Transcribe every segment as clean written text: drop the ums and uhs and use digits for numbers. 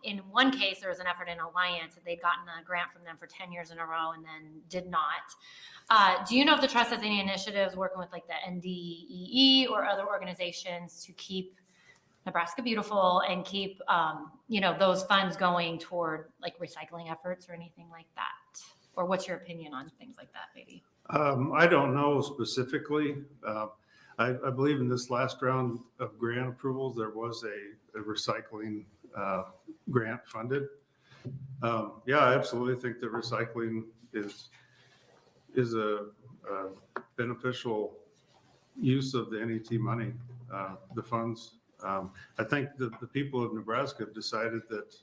in one case, there was an effort in Alliance that they'd gotten a grant from them for 10 years in a row and then did not. Do you know if the trust has any initiatives working with like the NDEE or other organizations to keep Nebraska beautiful and keep, those funds going toward like recycling efforts or anything like that? Or what's your opinion on things like that, maybe? I don't know specifically. I believe in this last round of grant approvals, there was a recycling grant funded. I absolutely think that recycling is a beneficial use of the NET money, the funds. I think that the people of Nebraska have decided that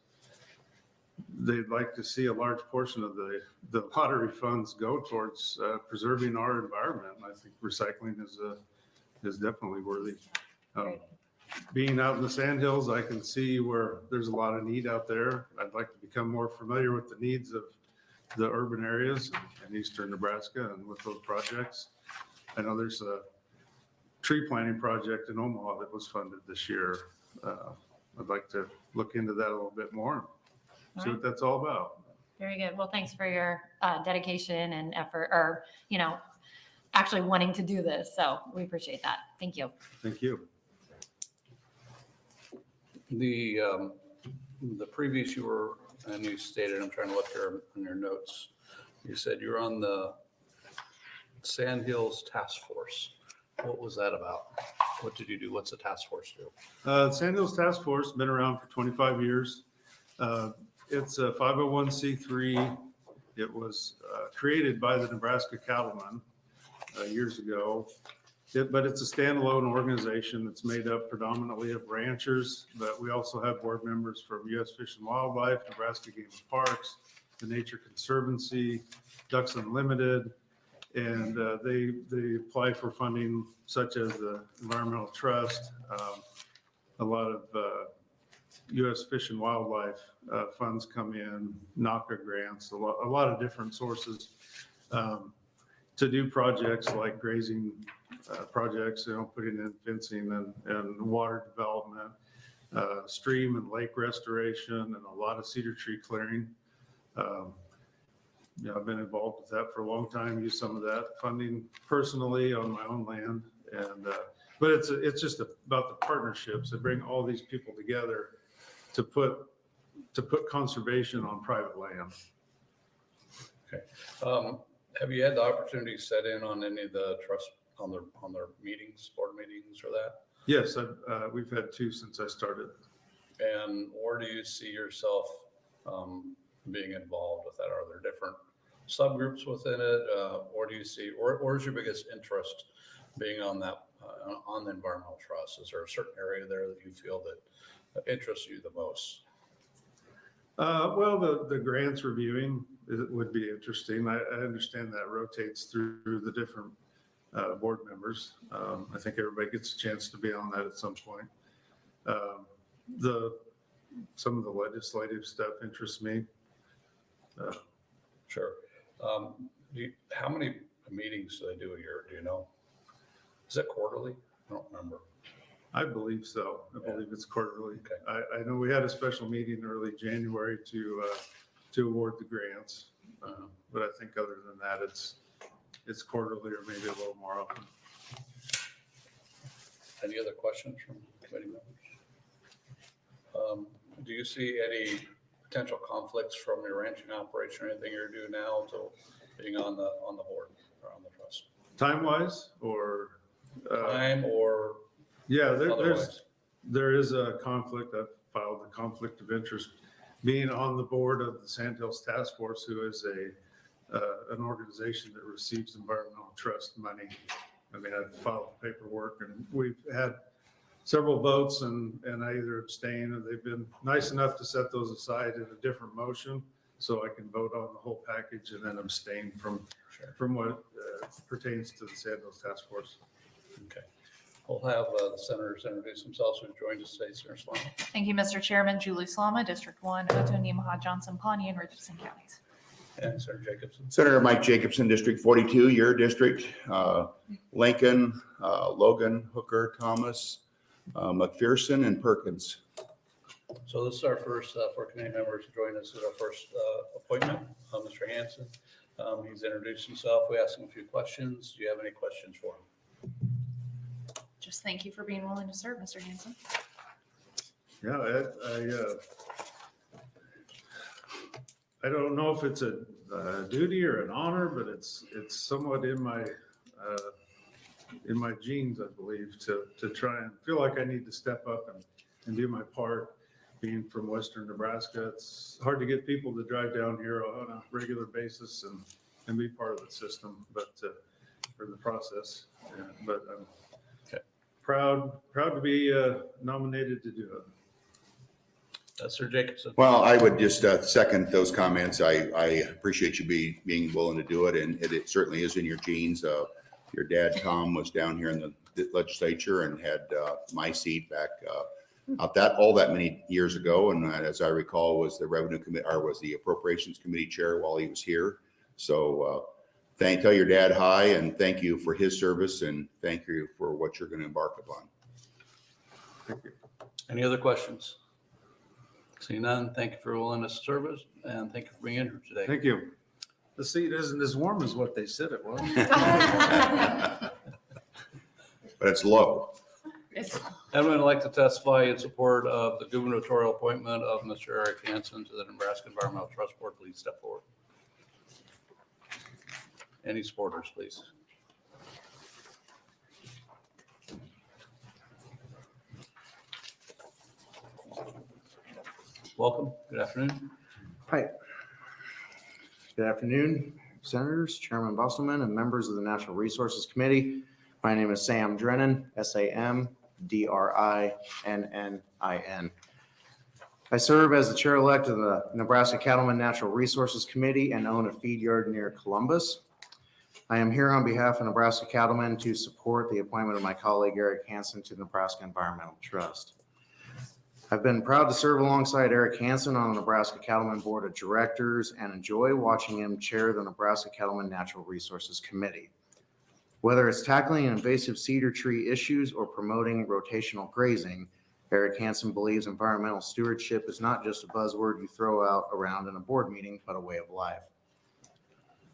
they'd like to see a large portion of the lottery funds go towards preserving our environment. And I think recycling is definitely worthy. Being out in the Sandhills, I can see where there's a lot of need out there. I'd like to become more familiar with the needs of the urban areas in eastern Nebraska and with those projects. I know there's a tree planting project in Omaha that was funded this year. I'd like to look into that a little bit more, see what that's all about. Very good. Well, thanks for your dedication and effort, or, actually wanting to do this. So we appreciate that. Thank you. Thank you. The previous you were, and you stated, I'm trying to look here in your notes, you said you're on the Sandhills Task Force. What was that about? What did you do? What's the task force do? Sandhills Task Force, been around for 25 years. It's a 501c3. It was created by the Nebraska Cattlemen years ago. But it's a standalone organization that's made up predominantly of ranchers, but we also have board members from U.S. Fish and Wildlife, Nebraska Game and Parks, the Nature Conservancy, Ducks Unlimited, and they apply for funding such as the Environmental Trust, a lot of U.S. Fish and Wildlife funds come in, NACA grants, a lot of different sources to do projects like grazing projects, putting in fencing and water development, stream and lake restoration, and a lot of cedar tree clearing. I've been involved with that for a long time, used some of that funding personally on my own land. But it's just about the partnerships that bring all these people together to put conservation on private land. Okay. Have you had the opportunity to set in on any of the trust on their meetings, board meetings, or that? Yes, we've had 2 since I started. And where do you see yourself being involved with that? Are there different subgroups within it? Or do you see, where's your biggest interest being on that, on the environmental trust? Is there a certain area there that you feel that interests you the most? Well, the grants reviewing would be interesting. I understand that rotates through the different board members. I think everybody gets a chance to be on that at some point. Some of the legislative stuff interests me. Sure. How many meetings do they do a year? Do you know? Is it quarterly? I don't remember. I believe so. I believe it's quarterly. Okay. I know we had a special meeting early January to award the grants, but I think other than that, it's quarterly or maybe a little more often. Any other questions from committee members? Do you see any potential conflicts from your ranching operation or anything you're doing now to being on the board or on the trust? Time-wise or? Time or? Yeah, there is a conflict. I've filed a conflict of interest being on the board of the Sandhills Task Force, who is an organization that receives environmental trust money. I mean, I've filed paperwork and we've had several votes and I either abstain or they've been nice enough to set those aside in a different motion so I can vote on the whole package and then abstain from what pertains to the Sandhills Task Force. Okay. We'll have the senators introduce themselves. Who's joined us today, Senator Slama. Thank you, Mr. Chairman. Julie Slama, District 1, Otoe, Nemaha, Johnson, Pawnee, and Richardson counties. And Senator Jacobson. Senator Mike Jacobson, District 42, your district. Lincoln, Logan, Hooker, Thomas, McPherson, and Perkins. So this is our first, for committee members to join us, is our first appointment, Mr. Hansen. He's introduced himself. We asked him a few questions. Do you have any questions for him? Just thank you for being willing to serve, Mr. Hansen. Yeah, I don't know if it's a duty or an honor, but it's somewhat in my genes, I believe, to try and feel like I need to step up and do my part. Being from Western Nebraska, it's hard to get people to drive down here on a regular basis and be part of the system, but for the process. Yeah, but I'm proud to be nominated to do it. Sir Jacobson. Well, I would just second those comments. I appreciate you being willing to do it, and it certainly is in your genes. Your dad, Tom, was down here in the legislature and had my seat back all that many years ago, and as I recall, was the revenue committee or was the appropriations committee chair while he was here. So tell your dad hi, and thank you for his service, and thank you for what you're going to embark upon. Thank you. Any other questions? Seeing none, thank you for your willingness to serve us, and thank you for being in here today. Thank you. The seat isn't as warm as what they said it was. But it's low. Anyone would like to testify in support of the gubernatorial appointment of Mr. Eric Hansen to the Nebraska Environmental Trust Board, please step forward. Any supporters, please? Welcome. Good afternoon. Hi. Good afternoon, Senators, Chairman Busselman, and members of the Natural Resources Committee. My name is Sam Drennan, SAMDRINNIN. I serve as the chair-elect of the Nebraska Cattlemen Natural Resources Committee and own a feed yard near Columbus. I am here on behalf of Nebraska Cattlemen to support the appointment of my colleague Eric Hansen to the Nebraska Environmental Trust. I've been proud to serve alongside Eric Hansen on the Nebraska Cattlemen Board of Directors and enjoy watching him chair the Nebraska Cattlemen Natural Resources Committee. Whether it's tackling invasive cedar tree issues or promoting rotational grazing, Eric Hansen believes environmental stewardship is not just a buzzword you throw out around in a board meeting, but a way of life.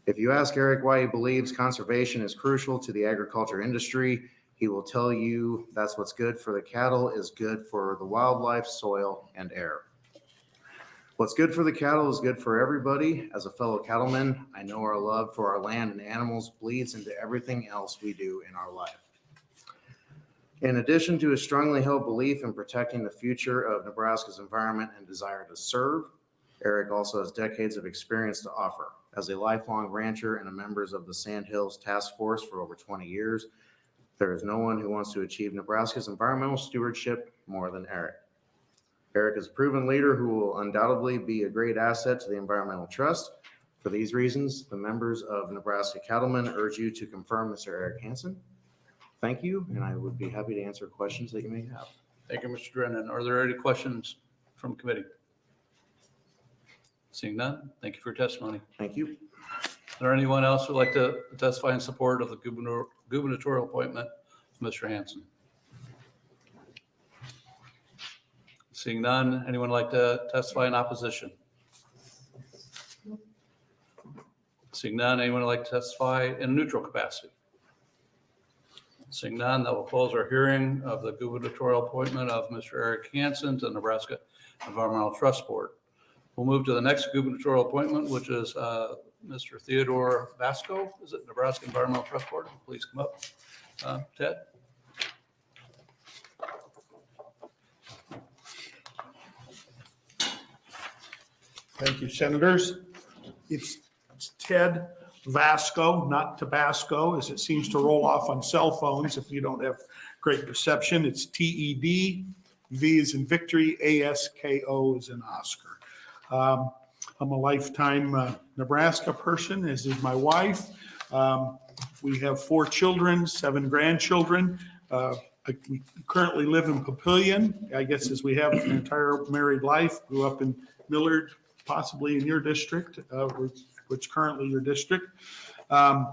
If you ask Eric why he believes conservation is crucial to the agriculture industry, he will tell you that's what's good for the cattle is good for the wildlife, soil, and air. What's good for the cattle is good for everybody. As a fellow cattleman, I know our love for our land and animals bleeds into everything else we do in our life. In addition to a strongly held belief in protecting the future of Nebraska's environment and desire to serve, Eric also has decades of experience to offer. As a lifelong rancher and a member of the Sand Hills Task Force for over 20 years, there is no one who wants to achieve Nebraska's environmental stewardship more than Eric. Eric is a proven leader who will undoubtedly be a great asset to the Environmental Trust. For these reasons, the members of Nebraska Cattlemen urge you to confirm Mr. Eric Hansen. Thank you, and I would be happy to answer questions that you may have. Thank you, Mr. Drennan. Are there any questions from committee? Seeing none, thank you for your testimony. Thank you. Is there anyone else who would like to testify in support of the gubernatorial appointment of Mr. Hansen? Seeing none, anyone like to testify in opposition? Seeing none, anyone like to testify in a neutral capacity? Seeing none, that will close our hearing of the gubernatorial appointment of Mr. Eric Hansen to the Nebraska Environmental Trust Board. We'll move to the next gubernatorial appointment, which is Mr. Theodore Vasko. Is it Nebraska Environmental Trust Board? Please come up. Ted? Thank you, Senators. It's Ted Vasko, not Tabasco, as it seems to roll off on cell phones if you don't have great reception. It's TED, V is in victory, ASKO is in Oscar. I'm a lifetime Nebraska person, as is my wife. We have 4 children, 7 grandchildren. We currently live in Papillion, I guess, as we have an entire married life. Grew up in Millard, possibly in your district, which currently your district. I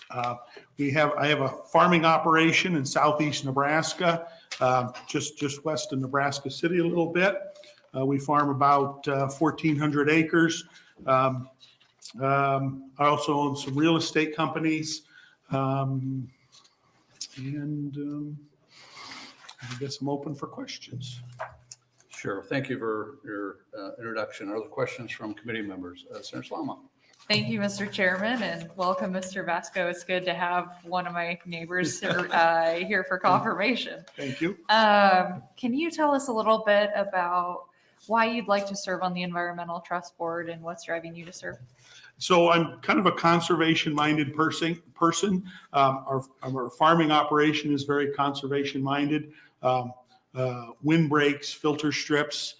have a farming operation in southeast Nebraska. just west of Nebraska City a little bit. We farm about 1,400 acres. I also own some real estate companies. I guess I'm open for questions. Sure. Thank you for your introduction. Other questions from committee members? Senator Slama. Thank you, Mr. Chairman, and welcome, Mr. Vasko. It's good to have one of my neighbors here for confirmation. Thank you. Can you tell us a little bit about why you'd like to serve on the Environmental Trust Board and what's driving you to serve? So I'm kind of a conservation-minded person. Our farming operation is very conservation-minded. Windbreaks, filter strips.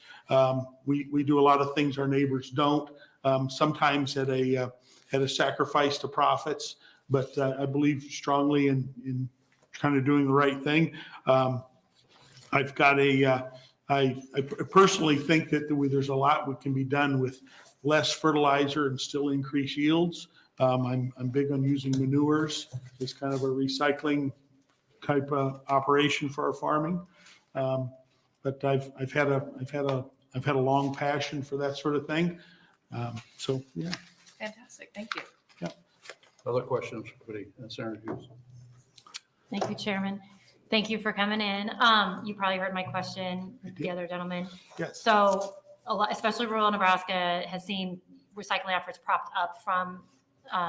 We do a lot of things our neighbors don't. Sometimes at a sacrifice to profits, but I believe strongly in kind of doing the right thing. I've got I personally think that there's a lot that can be done with less fertilizer and still increase yields. I'm big on using manures as kind of a recycling type of operation for our farming. But I've had a long passion for that sort of thing. So yeah. Fantastic. Thank you. Other questions from committee? Senator Hughes. Thank you, Chairman. Thank you for coming in. You probably heard my question with the other gentleman. Yes. So a lot, especially rural Nebraska, has seen recycling efforts propped up from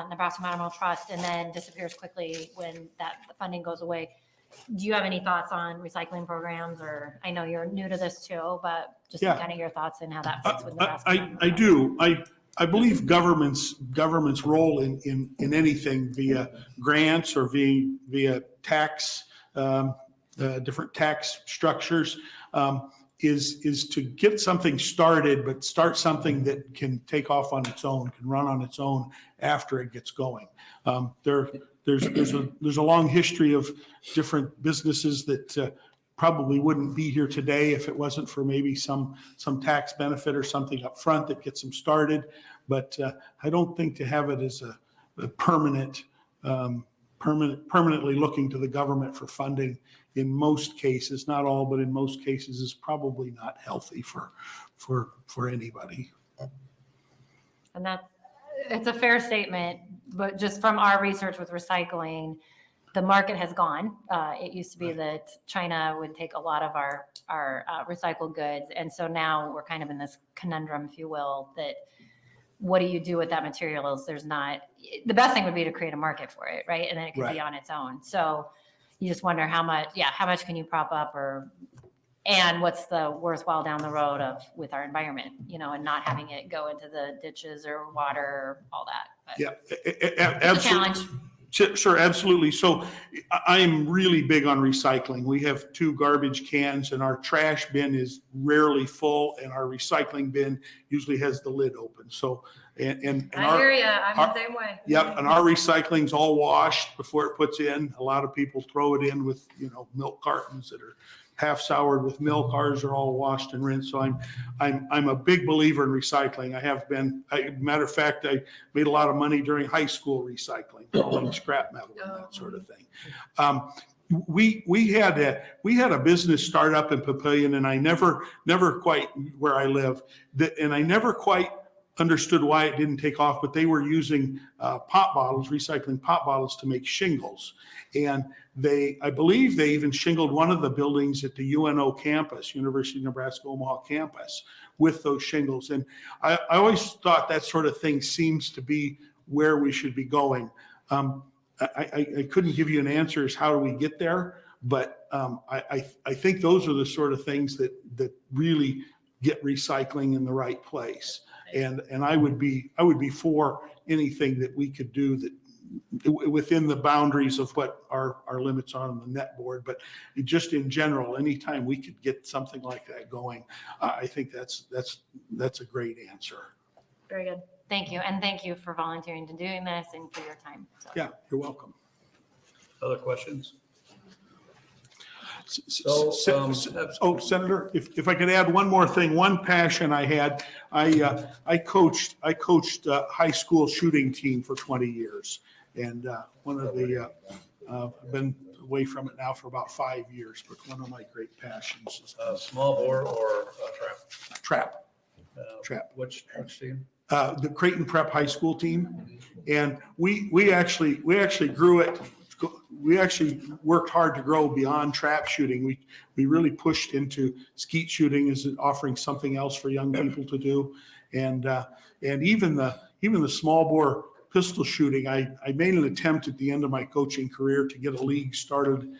Nebraska Environmental Trust and then disappears quickly when that funding goes away. Do you have any thoughts on recycling programs? Or I know you're new to this too, but just kind of your thoughts and how that fits with Nebraska. I do. I believe government's role in anything via grants or via tax, different tax structures, is to get something started, but start something that can take off on its own, can run on its own after it gets going. There's a long history of different businesses that probably wouldn't be here today if it wasn't for maybe some tax benefit or something up front that gets them started. But I don't think to have it as a permanently looking to the government for funding in most cases, not all, but in most cases is probably not healthy for anybody. And it's a fair statement, but just from our research with recycling, the market has gone. It used to be that China would take a lot of our recycled goods. And so now we're kind of in this conundrum, if you will, that what do you do with that material? The best thing would be to create a market for it, right? And then it could be on its own. So you just wonder how much can you prop up and what's the worthwhile down the road with our environment, and not having it go into the ditches or water or all that. But Absolutely. It's a challenge. Sure, absolutely. So I am really big on recycling. We have 2 garbage cans and our trash bin is rarely full and our recycling bin usually has the lid open. So, and I hear you. I'm the same way. Yep. And our recycling's all washed before it puts in. A lot of people throw it in with, milk cartons that are half soured with milk. Ours are all washed and rinsed. So I'm a big believer in recycling. I have been. Matter of fact, I made a lot of money during high school recycling, hauling scrap metal and that sort of thing. We had a business start up in Papillion, and I never quite where I live, and I never quite understood why it didn't take off. But they were using recycling pop bottles to make shingles, and I believe they even shingled one of the buildings at the UNO campus, University of Nebraska Omaha campus, with those shingles. And I always thought that sort of thing seems to be where we should be going. I couldn't give you an answer as how do we get there, but I think those are the sort of things that really get recycling in the right place. And I would be for anything that we could do that within the boundaries of what our limits are on the net board, but just in general, anytime we could get something like that going, I think that's a great answer. Very good. Thank you. And thank you for volunteering to doing this and for your time. So. Yeah, you're welcome. Other questions? Senator, if I could add one more thing, one passion I had, I coached high school shooting team for 20 years. And one of I've been away from it now for about 5 years, but one of my great passions is Small bore or trap? trap. Which team? The Creighton Prep High School team. And we actually grew it. We actually worked hard to grow beyond trap shooting. We really pushed into skeet shooting as offering something else for young people to do. And even the small bore pistol shooting, I made an attempt at the end of my coaching career to get a league started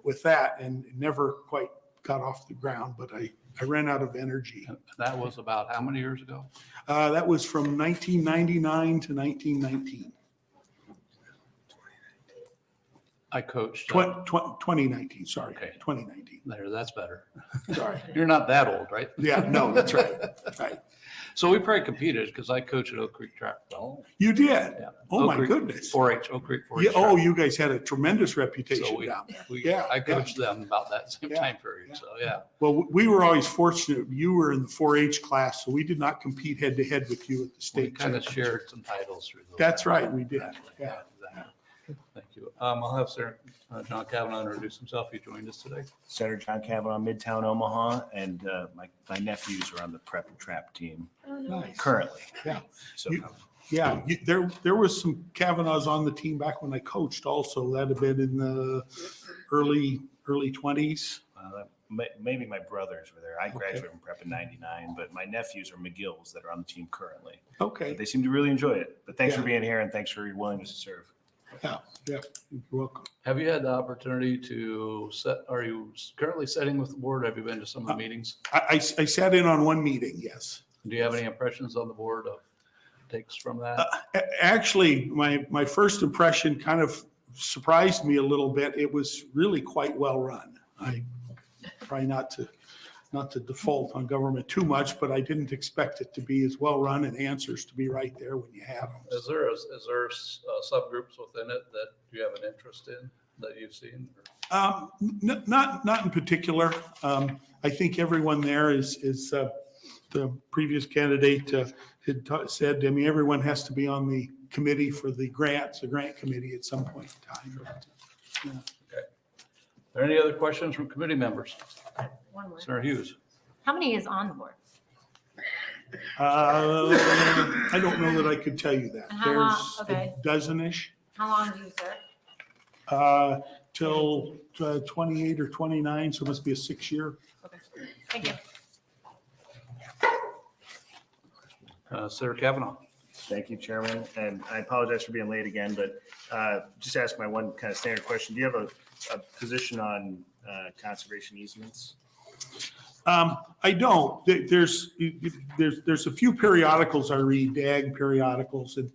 with that, and it never quite got off the ground, but I ran out of energy. That was about how many years ago? That was from 1999 to 1919. I coached. 2019, sorry, Okay. 2019. There, that's better. Sorry. You're not that old, right? Yeah, no, that's right. Right. So we probably competed because I coached at Oak Creek Trap. You did? Yeah. Oh, Oak my Creek goodness. 4-H, Oak Creek 4-H. Yeah, oh, Trap. you guys had a tremendous So reputation we, down there. we, Yeah, I coached them about that same Yeah. time period. So yeah. Well, we were always fortunate. You were in the 4-H class, so we did not compete head to head with you at the We state. kind of championship. shared some titles through those. That's right, we did. Exactly. Yeah. Exactly. Thank you. I'll have Sir John Kavanaugh introduce himself. He joined us today. Senator John Kavanaugh, Midtown Omaha, and my nephews are on the prep and trap team Nice. currently. Yeah. So Yeah, there was some Kavanaughs on the team back when I coached also. That'd have been in the early 20s. maybe my brothers were there. I Okay. graduated from prep in '99, but my nephews are McGills that are on the team currently. Okay, But they seem to really enjoy it. But thanks Yeah. for being here and thanks for your willingness to serve. yeah, you're welcome. Have you had the opportunity to set, are you currently setting with the board? Have you been to some of the meetings? I sat in on one meeting, yes. Do you have any impressions on the board of takes from that? Actually, my first impression kind of surprised me a little bit. It was really quite well run. I try not to default on government too much, but I didn't expect it to be as well run and answers to be right there when you have them. Is there subgroups within it that you have an interest in that you've seen? Not in particular. I think everyone there is the previous candidate had said, I mean, everyone has to be on the committee for the grant committee at some point in time. But, yeah. Are there any other questions from committee members? One more. Senator Hughes? How many is on the board? I don't know that I could tell you that. And how long- There's okay. a dozen-ish How long do you serve? till 28 or 29, so it must be a 6-year. Okay, thank you. Senator Kavanaugh? Thank you, Chairman. And I apologize for being late again, but just ask my one kind of standard question. Do you have a position on conservation easements? I don't. There's a few periodicals I read, ag periodicals, and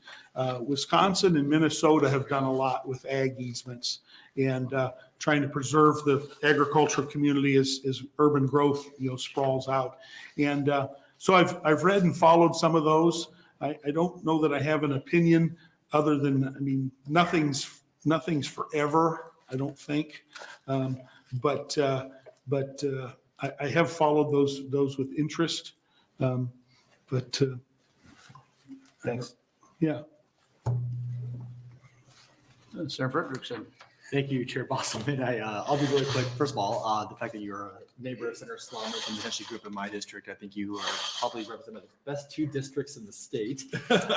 Wisconsin and Minnesota have done a lot with ag easements and trying to preserve the agricultural community as urban growth, sprawls out. And so I've read and followed some of those. I don't know that I have an opinion other than, I mean, nothing's forever, I don't think. But I have followed those with interest. Thanks. Yeah. Senator Frederickson? Thank you, Chair Bosselman. I'll be really quick. First of all, the fact that you're a neighbor of Senator Slaughter and potentially grew up in my district, I think you are probably represent the best 2 districts in the state. But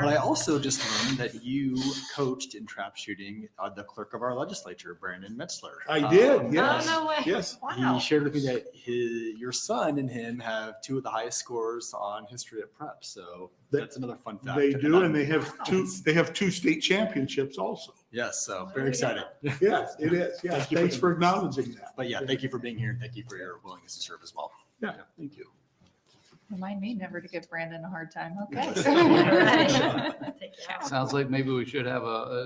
I also just learned that you coached in trap shooting the clerk of our legislature, Brandon Metzler. I did, yes. Oh, no way. Yes. He shared with me that your son and him have 2 of the highest scores on history at prep. So They- that's another fun fact. They to do, know. and they have 2 state championships also. Yes, so very excited. Yes, it is. Yeah, Thank you thanks for acknowledging that. But yeah, thank you for being here and thank you for your willingness to serve as well. Yeah, thank you. Remind me never to give Brandon a hard time. Okay. Take it out. Sounds like maybe we should have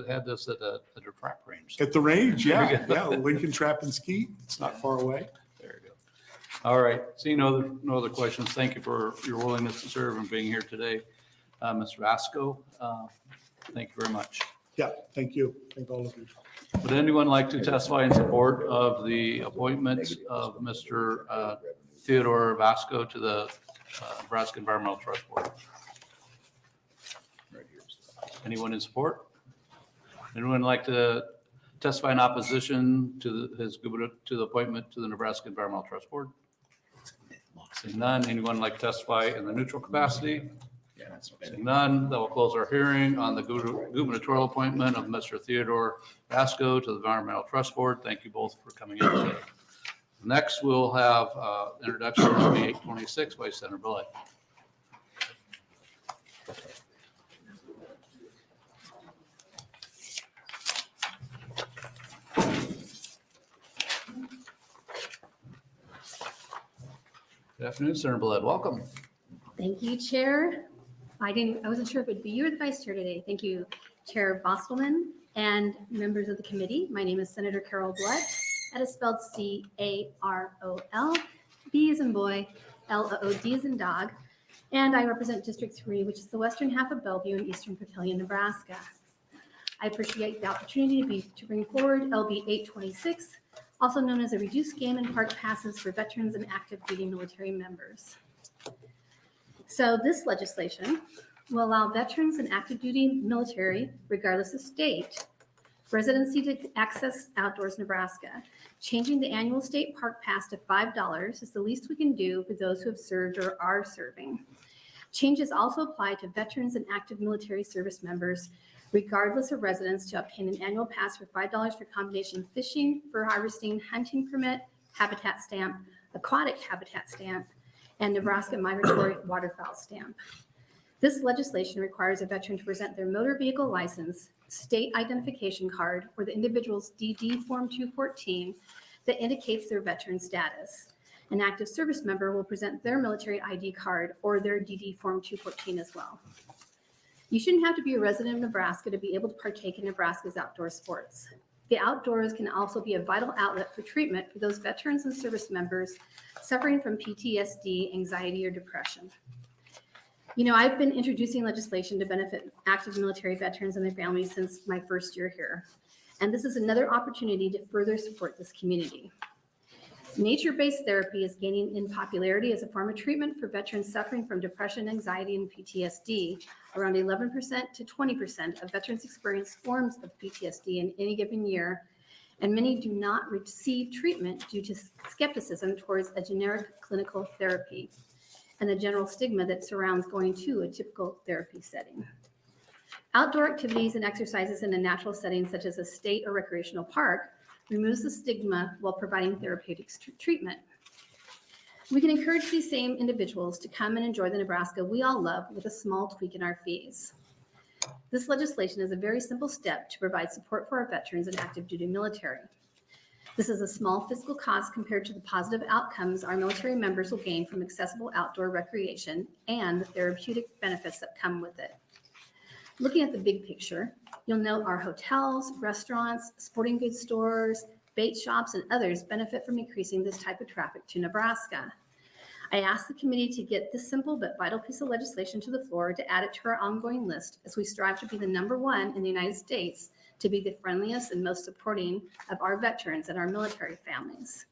had this at a trap range. At the range, yeah, Lincoln Trap and Skeet, it's not far away. There you go. All right. Seeing no other questions, thank you for your willingness to serve and being here today. Mr. Vasko, thank you very much. Yeah, thank you. Thank all of you. Would anyone like to testify in support of the appointment of Mr. Theodore Vasko to the Nebraska Environmental Trust Board? Anyone in support? Anyone like to testify in opposition to the appointment to the Nebraska Environmental Trust Board? Seeing none, anyone like to testify in the neutral capacity? Seeing none, that will close our hearing on the gubernatorial appointment of Mr. Theodore Vasko to the Environmental Trust Board. Thank you both for coming in today. Next, we'll have introduction of 826 by Senator Belay. Good afternoon, Senator Belay. Welcome. Thank you, Chair. I wasn't sure if it would be you or the Vice Chair today. Thank you, Chair Bostelman and members of the committee. My name is Senator Carol Blood. That is spelled C-A-R-O-L, B as in boy, L-O-O-D as in dog. And I represent District 3, which is the western half of Bellevue in eastern Papillion, Nebraska. I appreciate the opportunity to bring forward LB 826, also known as a reduced game and park passes for veterans and active duty military members. So this legislation will allow veterans and active duty military, regardless of state, residency to access outdoors Nebraska. Changing the annual state park pass to $5 is the least we can do for those who have served or are serving. Changes also apply to veterans and active military service members, regardless of residence, to obtain an annual pass for $5 for combination fishing, fur harvesting, hunting permit, habitat stamp, aquatic habitat stamp, and Nebraska migratory waterfowl stamp. This legislation requires a veteran to present their motor vehicle license, state identification card, or the individual's DD Form 214 that indicates their veteran status. An active service member will present their military ID card or their DD Form 214 as well. You shouldn't have to be a resident of Nebraska to be able to partake in Nebraska's outdoor sports. The outdoors can also be a vital outlet for treatment for those veterans and service members suffering from PTSD, anxiety, or depression. You know, I've been introducing legislation to benefit active military veterans and their families since my first year here. And this is another opportunity to further support this community. Nature-based therapy is gaining in popularity as a form of treatment for veterans suffering from depression, anxiety, and PTSD. Around 11% to 20% of veterans experience forms of PTSD in any given year, and many do not receive treatment due to skepticism towards a generic clinical therapy and the general stigma that surrounds going to a typical therapy setting. Outdoor activities and exercises in a natural setting, such as a state or recreational park, removes the stigma while providing therapeutic treatment. We can encourage these same individuals to come and enjoy the Nebraska we all love with a small tweak in our fees. This legislation is a very simple step to provide support for our veterans and active duty military. This is a small fiscal cost compared to the positive outcomes our military members will gain from accessible outdoor recreation and the therapeutic benefits that come with it. Looking at the big picture, you'll note our hotels, restaurants, sporting goods stores, bait shops, and others benefit from increasing this type of traffic to Nebraska. I asked the committee to get this simple but vital piece of legislation to the floor to add it to our ongoing list as we strive to be the #1 in the United States to be the friendliest and most supporting of our veterans and our military families.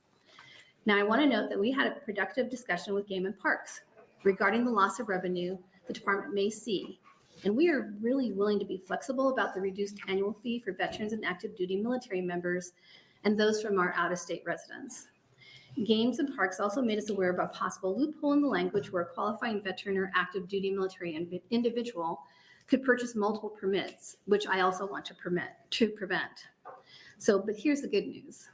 Now, I want to note that we had a productive discussion with Game and Parks regarding the loss of revenue the department may see, and we are really willing to be flexible about the reduced annual fee for veterans and active duty military members and those from our out-of-state residents. Games and Parks also made us aware of a possible loophole in the language where a qualifying veteran or active duty military individual could purchase multiple permits, which I also want to prevent. But here's the good news.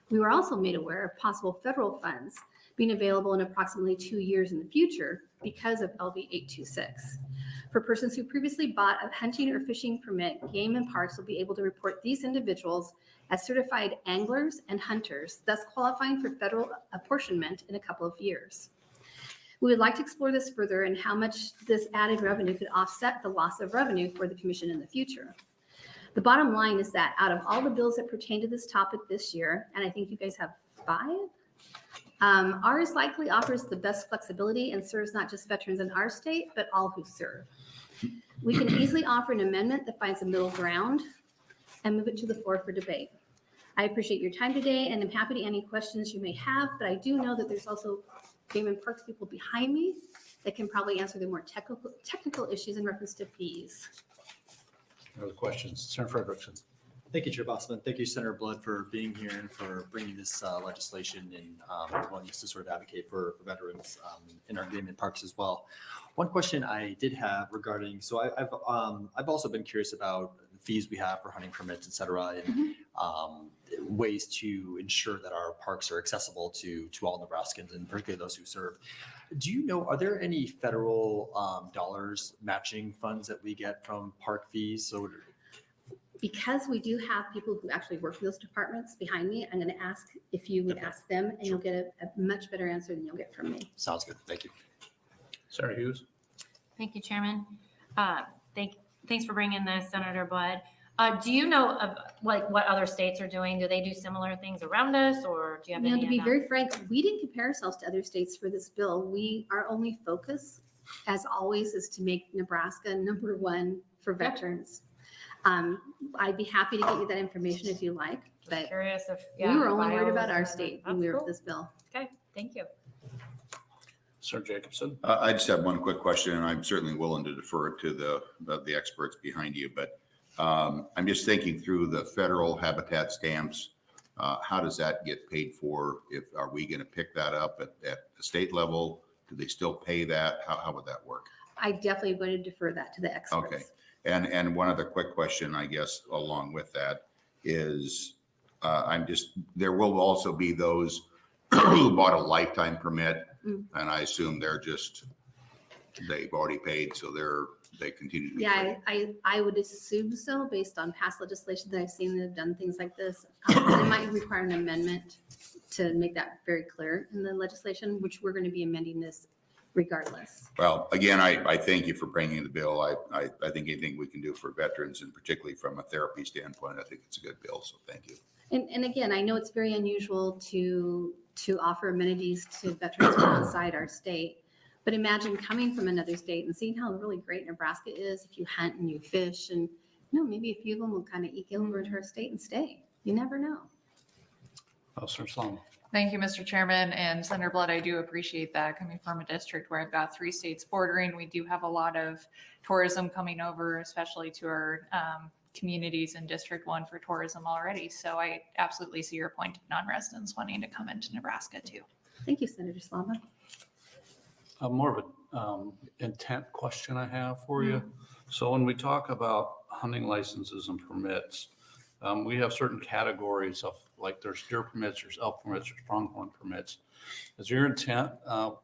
We were also made aware of possible federal funds being available in approximately 2 years in the future because of LB 826. For persons who previously bought a hunting or fishing permit, Game and Parks will be able to report these individuals as certified anglers and hunters, thus qualifying for federal apportionment in a couple of years. We would like to explore this further and how much this added revenue could offset the loss of revenue for the commission in the future. The bottom line is that out of all the bills that pertain to this topic this year, and I think you guys have 5, ours likely offers the best flexibility and serves not just veterans in our state, but all who serve. We can easily offer an amendment that finds a middle ground and move it to the floor for debate. I appreciate your time today, and I'm happy to answer any questions you may have, but I do know that there's also Game and Parks people behind me that can probably answer the more technical issues in reference to fees. Other questions? Senator Frederickson. Thank you, Chair Bosman. Thank you, Senator Blood, for being here and for bringing this legislation and wanting us to sort of advocate for veterans in our game and parks as well. One question I did have regarding, so I've also been curious about the fees we have for hunting permits, et cetera, and ways to ensure that our parks are accessible to all Nebraskans and particularly those who serve. Do you know, are there any federal dollars matching funds that we get from park fees? So Because we do have people who actually work in those departments behind me, I'm going to ask if you would ask them, and you'll get a much better answer than you'll get from me. sounds good. Thank you. Sarah Hughes? Thank you, Chairman. Thanks for bringing this, Senator Blood. Do you know of like what other states are doing? Do they do similar things around us, or do you have Now, any? to be of very frank, we didn't compare ourselves to other states for this bill. Our only focus, as always, is to make Nebraska number one for veterans. I'd be happy to get you that information if you like, Just but curious if we were only bios worried about our and- state when That's we were cool. with this bill. Okay, thank you. Sir Jacobson? I just have one quick question, and I'm certainly willing to defer it to the experts behind you, but I'm just thinking through the federal habitat stamps. How does that get paid for? Are we going to pick that up at the state level? Do they still pay that? How would that work? I definitely would defer that to the experts. Okay. And one other quick question, I guess, along with that is, there will also be those who bought a lifetime permit, Mm. and I assume they've already paid, so they continue to be Yeah, free. I would assume so, based on past legislation that I've seen that have done things like this. It might require an amendment to make that very clear in the legislation, which we're going to be amending this regardless. Well, again, I thank you for bringing the bill. I think anything we can do for veterans, and particularly from a therapy standpoint, I think it's a good bill, so thank you. And again, I know it's very unusual to offer amenities to veterans from outside our state. But imagine coming from another state and seeing how really great Nebraska is if you hunt and you fish, and maybe a few of them will kind of eke over into our state and stay. You never know. Sir Sloan? Thank you, Mr. Chairman. And Senator Blood, I do appreciate that. Coming from a district where I've got 3 states bordering, we do have a lot of tourism coming over, especially to our communities in District 1 for tourism already. So I absolutely see your point of non-residents wanting to come into Nebraska too. Thank you, Senator Slava. More of an intent question I have for you. So when we talk about hunting licenses and permits, we have certain categories of, like, there's deer permits, there's elk permits, there's pronghorn permits. Is your intent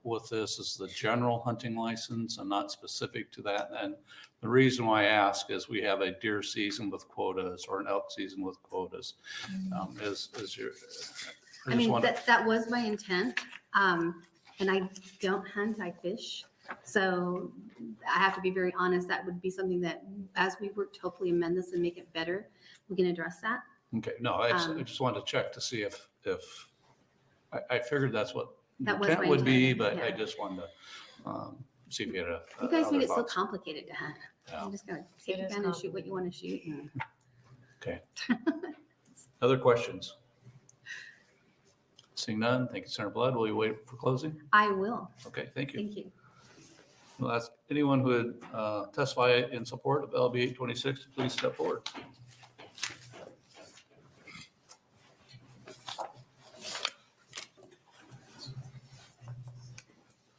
with this is the general hunting license and not specific to that? And the reason why I ask is we have a deer season with quotas or an elk season with quotas. I mean, that was my intent. And I don't hunt, I fish. So I have to be very honest, that would be something that, as we work to hopefully amend this and make it better, we can address that. Okay, no, I just wanted to check to see if I figured that's what the That was intent my would be, intent, but I yeah. just wanted to see if you had You guys other made it so thoughts. complicated to hunt. Yeah. You just gotta take It your is gun and shoot what you want to shoot. and- Okay. Other questions? Seeing none, thank you, Senator Blood. Will you wait for closing? I will. Okay, thank you. Thank you. We'll ask anyone who would testify in support of LB 826 to please step forward.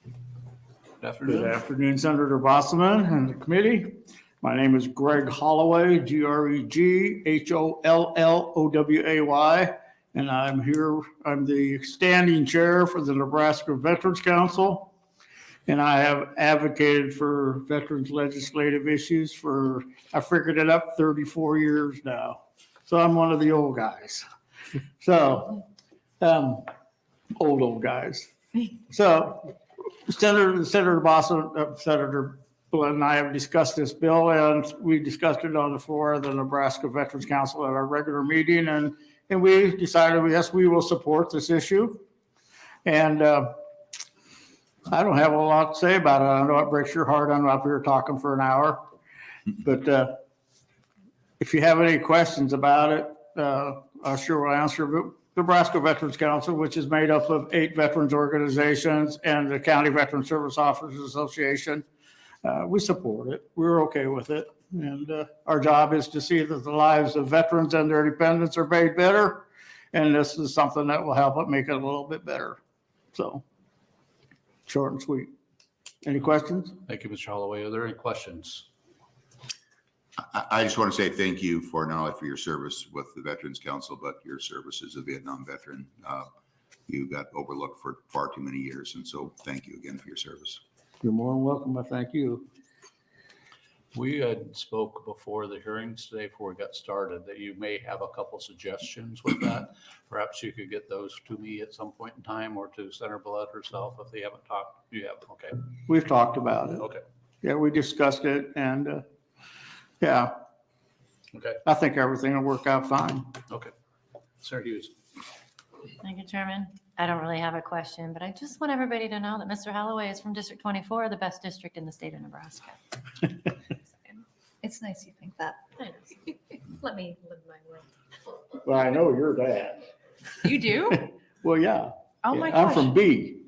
Good Good afternoon. afternoon, Senator Bosselman and the committee. My name is Greg Holloway, GregHolloway, and I'm here, I'm the standing chair for the Nebraska Veterans Council. And I have advocated for veterans legislative issues I figured it up 34 years now. So I'm one of the old guys. So, old guys. So Senator Blood and I have discussed this bill, and we discussed it on the floor of the Nebraska Veterans Council at our regular meeting, and we decided, yes, we will support this issue. And I don't have a lot to say about it. I know it breaks your heart. I'm up here talking for an hour. But if you have any questions about it, I sure will answer. But Nebraska Veterans Council, which is made up of 8 veterans organizations and the County Veteran Service Officers Association, we support it. We're okay with it. And our job is to see that the lives of veterans and their dependents are made better. And this is something that will help it make it a little bit better. So short and sweet. Any questions? Thank you, Mr. Holloway. Are there any questions? I just want to say thank you for not only for your service with the Veterans Council, but your service as a Vietnam veteran. You got overlooked for far too many years. And so thank you again for your service. You're more than welcome. I thank you. We had spoke before the hearings today, before we got started, that you may have a couple suggestions with that. Perhaps you could get those to me at some point in time, or to Senator Blood herself if they haven't talked. You have, okay. We've talked about it. Okay. Yeah, we discussed it and yeah, Okay. I think everything will work out fine. Okay. Senator Hughes. Thank you, Chairman. I don't really have a question, but I just want everybody to know that Mr. Holloway is from District 24, the best district in the state of Nebraska. It's nice you think that. I know. Let me live my world. Well, I know your dad. You do? Well, yeah. Oh Yeah, my I'm gosh. from B.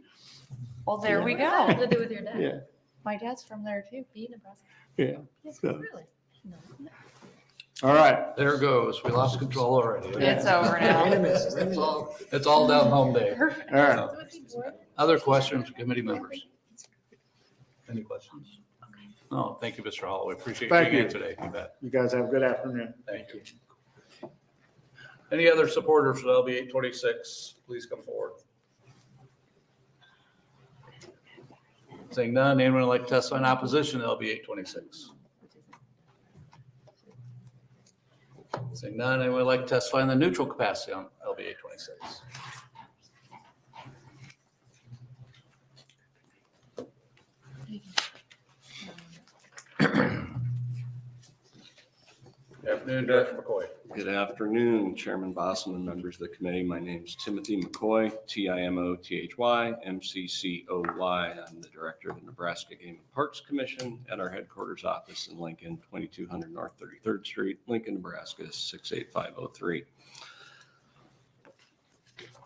Well, there we What does that have go. to do with your dad? Yeah, My dad's from there too. Be Nebraska. yeah. Yes, So- really? No. All right. There it goes. We lost control already. It's over now. It's all down home day. Perfect. All right. Other questions, committee members? Any questions? No, thank you, Mr. Holloway. Appreciate you Thank being you. here today. You bet. You guys have a good afternoon. Thank you. Any other supporters for LB 826, please come forward. Saying none, anyone would like to testify in opposition to LB 826? Saying none, anyone would like to testify in the neutral capacity on LB 826? Good afternoon, Director McCoy. Good afternoon, Chairman Bosselman, members of the committee. My name is Timothy McCoy, Timothy, MCCOY. I'm the Director of the Nebraska Game and Parks Commission at our headquarters office in Lincoln, 2200 North 33rd Street, Lincoln, Nebraska, 68503.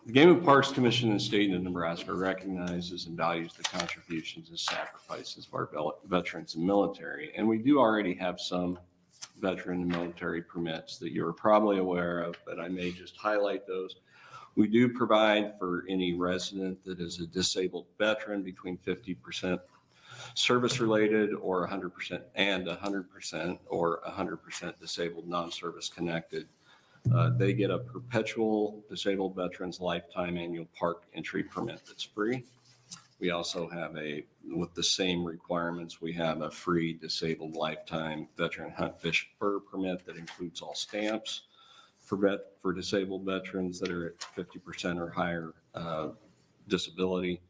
The Game and Parks Commission in the state of Nebraska recognizes and values the contributions and sacrifices of our veterans and military. And we do already have some veteran and military permits that you're probably aware of, but I may just highlight those. We do provide for any resident that is a disabled veteran between 50% service-related or 100% and 100% or 100% disabled non-service connected. They get a perpetual disabled veterans lifetime annual park entry permit that's free. We also have with the same requirements, we have a free disabled lifetime veteran hunt fish fur permit that includes all stamps for disabled veterans that are at 50% or higher disability.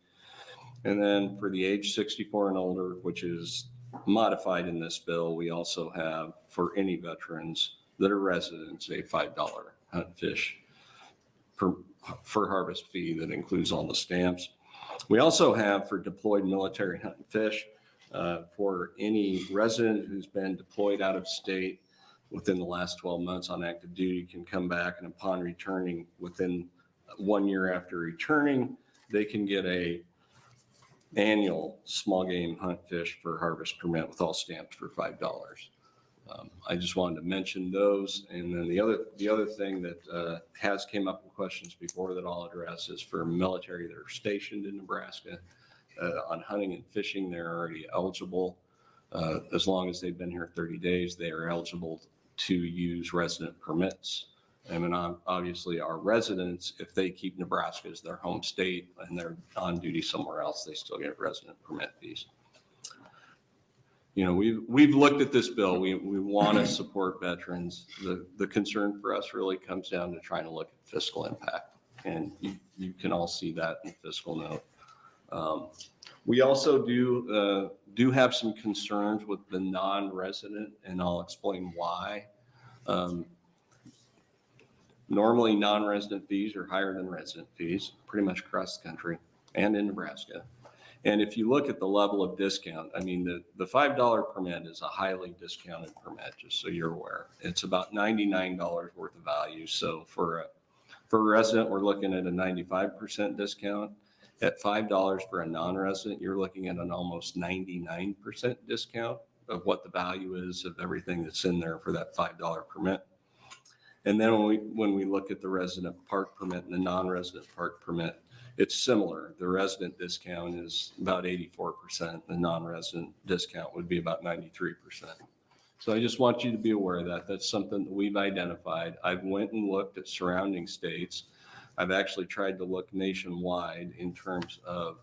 And then for the age 64 and older, which is modified in this bill, we also have for any veterans that are residents, a $5 hunt fish fur harvest fee that includes all the stamps. We also have for deployed military hunt and fish, for any resident who's been deployed out of state within the last 12 months on active duty can come back, and upon returning within 1 year after returning, they can get a annual small game hunt fish for harvest permit with all stamps for $5. I just wanted to mention those. And then the other thing that has came up in questions before that I'll address is for military that are stationed in Nebraska on hunting and fishing. They're already eligible. As long as they've been here 30 days, they are eligible to use resident permits. I mean, obviously our residents, if they keep Nebraska as their home state and they're on duty somewhere else, they still get resident permit fees. You know, we've looked at this bill. We want to support veterans. The concern for us really comes down to trying to look at fiscal impact. And you can all see that in the fiscal note. We also do have some concerns with the non-resident, and I'll explain why. Normally, non-resident fees are higher than resident fees, pretty much across the country and in Nebraska. And if you look at the level of discount, I mean, the $5 permit is a highly discounted permit, just so you're aware. It's about $99 worth of value. So for a resident, we're looking at a 95% discount. At $5 for a non-resident, you're looking at an almost 99% discount of what the value is of everything that's in there for that $5 permit. And then when we look at the resident park permit and the non-resident park permit, it's similar. The resident discount is about 84%. The non-resident discount would be about 93%. So I just want you to be aware of that. That's something that we've identified. I've went and looked at surrounding states. I've actually tried to look nationwide in terms of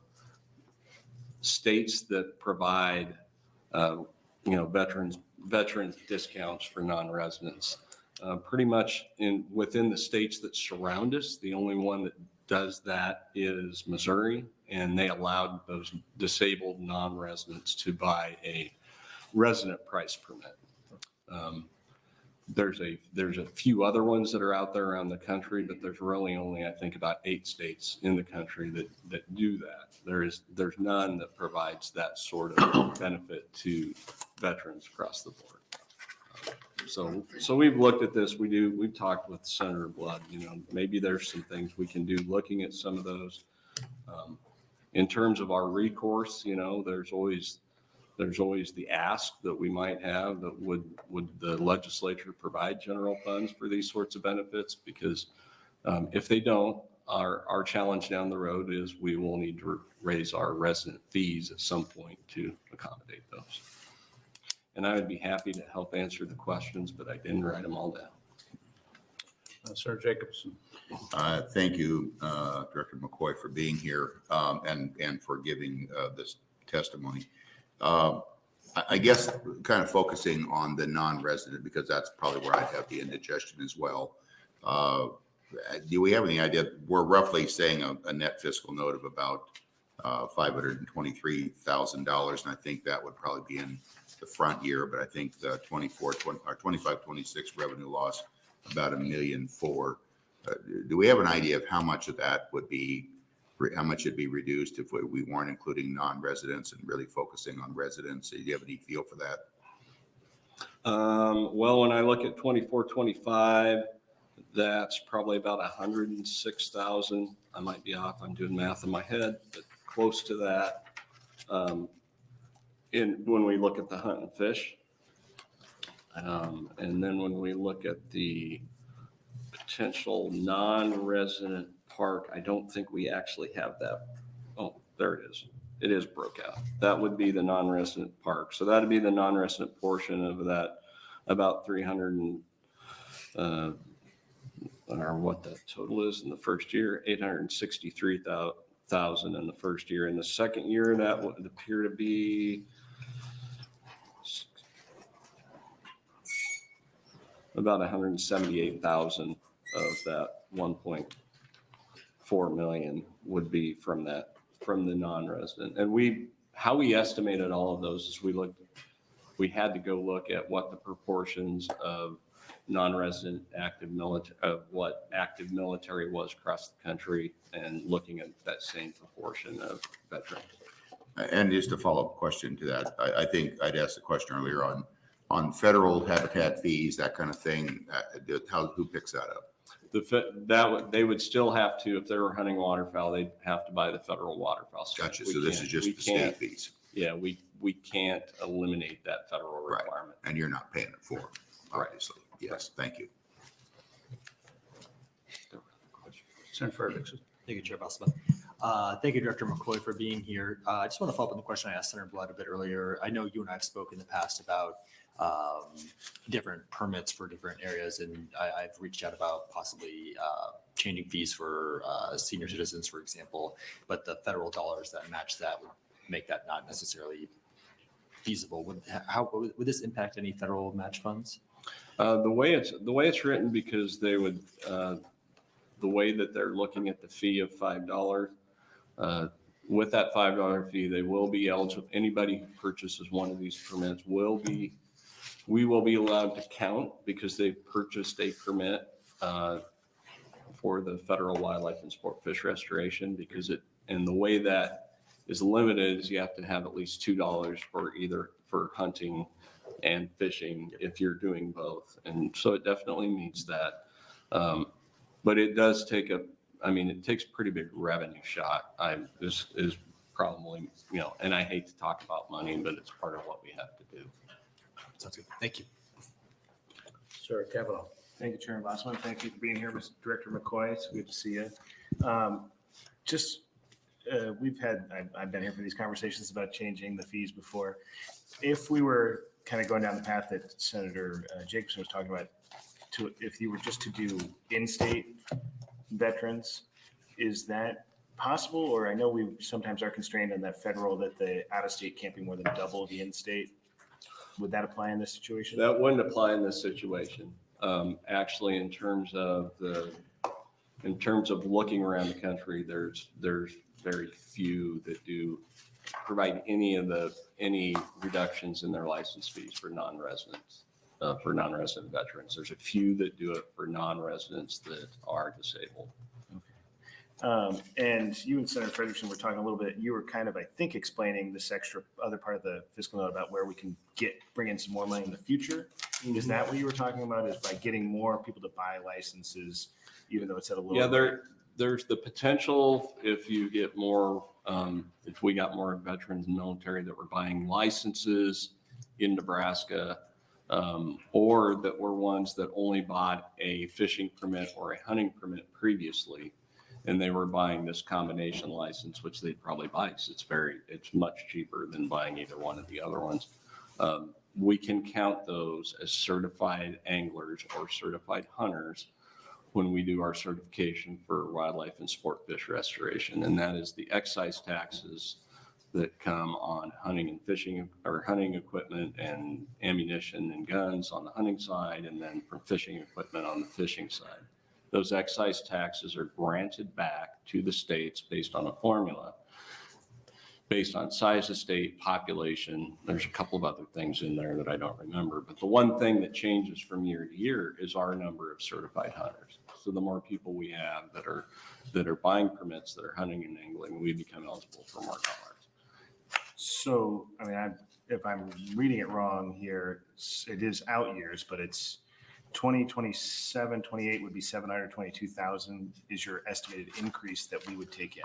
states that provide, veterans discounts for non-residents. Pretty much within the states that surround us, the only one that does that is Missouri, and they allowed those disabled non-residents to buy a resident price permit. There's a few other ones that are out there around the country, but there's really only, I think, about 8 states in the country that do that. There's none that provides that sort of benefit to veterans across the board. So we've looked at this. We've talked with Senator Blood, maybe there's some things we can do looking at some of those. In terms of our recourse, there's always the ask that we might have that would the legislature provide general funds for these sorts of benefits? Because if they don't, our challenge down the road is we will need to raise our resident fees at some point to accommodate those. And I would be happy to help answer the questions, but I didn't write them all down. Senator Jacobson. Thank you, Director McCoy, for being here and for giving this testimony. I guess kind of focusing on the non-resident, because that's probably where I'd have the indigestion as well. Do we have any idea? We're roughly saying a net fiscal note of about $523,000, and I think that would probably be in the front year, but I think the 25-26 revenue loss about $1.4 million. Do we have an idea of how much of that would be, how much it'd be reduced if we weren't including non-residents and really focusing on residents? Do you have any feel for that? Well, when I look at 24-25, that's probably about 106,000. I might be off. I'm doing math in my head, but close to that. When we look at the hunt and fish, and then when we look at the potential non-resident park, I don't think we actually have that. Oh, there it is. It is broke out. That would be the non-resident park. So that'd be the non-resident portion of that, about 300 or what that total is in the first year, 863,000 in the first year. In the second year, that would appear to be about 178,000 of that 1.4 million would be from the non-resident. And how we estimated all of those is we had to go look at what the proportions of non-resident active military, of what active military was across the country, and looking at that same proportion of veterans. And just a follow-up question to that, I think I'd asked the question earlier on federal habitat fees, that kind of thing. Who picks that up? They would still have to, if they were hunting waterfowl, they'd have to buy the federal waterfowl. Gotcha. So this is just the state fees. Yeah, we can't eliminate that federal requirement. Right. And you're not paying it for them, obviously. Right. Yes, thank you. Senator Ferguson. Thank you, Chair Busman. Thank you, Director McCoy, for being here. I just want to follow up on the question I asked Senator Blood a bit earlier. I know you and I have spoken in the past about different permits for different areas, and I've reached out about possibly changing fees for senior citizens, for example, but the federal dollars that match that would make that not necessarily feasible. How would this impact any federal match funds? The way it's written, because they would, the way that they're looking at the fee of $5, with that $5 fee, they will be eligible. Anybody who purchases one of these permits we will be allowed to count, because they purchased a permit for the federal wildlife and sport fish restoration, and the way that is limited is you have to have at least $2 for hunting and fishing if you're doing both. And so it definitely meets that. But it does take it takes a pretty big revenue shot. This is probably, and I hate to talk about money, but it's part of what we have to do. Sounds good. Thank you. Sir Kavanaugh. Thank you, Chairman Bosselman. Thank you for being here, Mr. Director McCoy. It's good to see you. I've been here for these conversations about changing the fees before. If we were kind of going down the path that Senator Jacobson was talking about, if you were just to do in-state veterans, is that possible? Or I know we sometimes are constrained on that federal, that the out-of-state can't be more than double the in-state. Would that apply in this situation? That wouldn't apply in this situation. Actually, in terms of looking around the country, there's very few that do provide any reductions in their license fees for non-residents, for non-resident veterans. There's a few that do it for non-residents that are disabled. And you and Senator Frederickson were talking a little bit, you were kind of, I think, explaining this extra other part of the fiscal note about where we can bring in some more money in the future. Is that what you were talking about, is by getting more people to buy licenses, even though it's at a lower rate? There's the potential if you get more, if we got more veterans and military that were buying licenses in Nebraska, or that were ones that only bought a fishing permit or a hunting permit previously, and they were buying this combination license, which they'd probably buy because it's much cheaper than buying either one of the other ones. We can count those as certified anglers or certified hunters when we do our certification for wildlife and sport fish restoration. And that is the excise taxes that come on hunting and fishing, or hunting equipment and ammunition and guns on the hunting side, and then from fishing equipment on the fishing side. Those excise taxes are granted back to the states based on a formula, based on size of state, population. There's a couple of other things in there that I don't remember, but the one thing that changes from year to year is our number of certified hunters. So the more people we have that are buying permits, that are hunting and angling, we become eligible for more dollars. So, I mean, if I'm reading it wrong here, it is out years, but it's 2027, 28 would be 722,000 is your estimated increase that we would take in.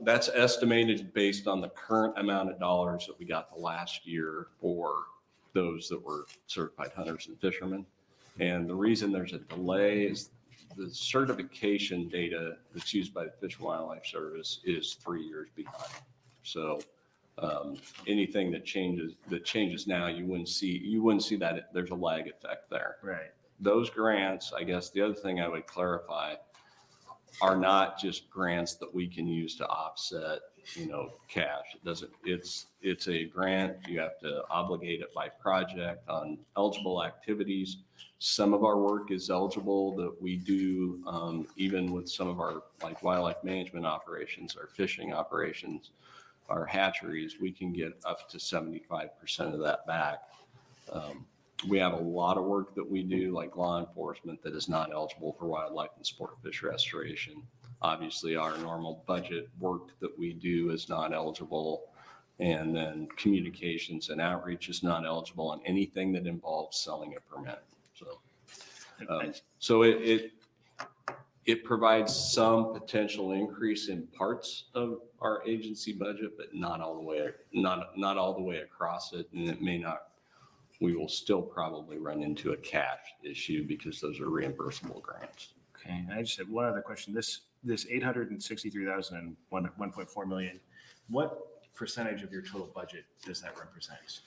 That's estimated based on the current amount of dollars that we got the last year for those that were certified hunters and fishermen. And the reason there's a delay is the certification data that's used by the Fish and Wildlife Service is 3 years behind. So anything that changes now, you wouldn't see that there's a lag effect there. Right. Those grants, I guess the other thing I would clarify, are not just grants that we can use to offset, cash. It's a grant. You have to obligate it by project on eligible activities. Some of our work is eligible that we do, even with some of our like wildlife management operations, our fishing operations, our hatcheries, we can get up to 75% of that back. We have a lot of work that we do, like law enforcement, that is not eligible for wildlife and sport fish restoration. Obviously, our normal budget work that we do is not eligible. And then communications and outreach is not eligible on anything that involves selling a permit. So it provides some potential increase in parts of our agency budget, but not all the way across it. And it may not. We will still probably run into a cash issue because those are reimbursable grants. Okay, and I just had one other question. This 863,000 and 1.4 million, what percentage of your total budget does that represent?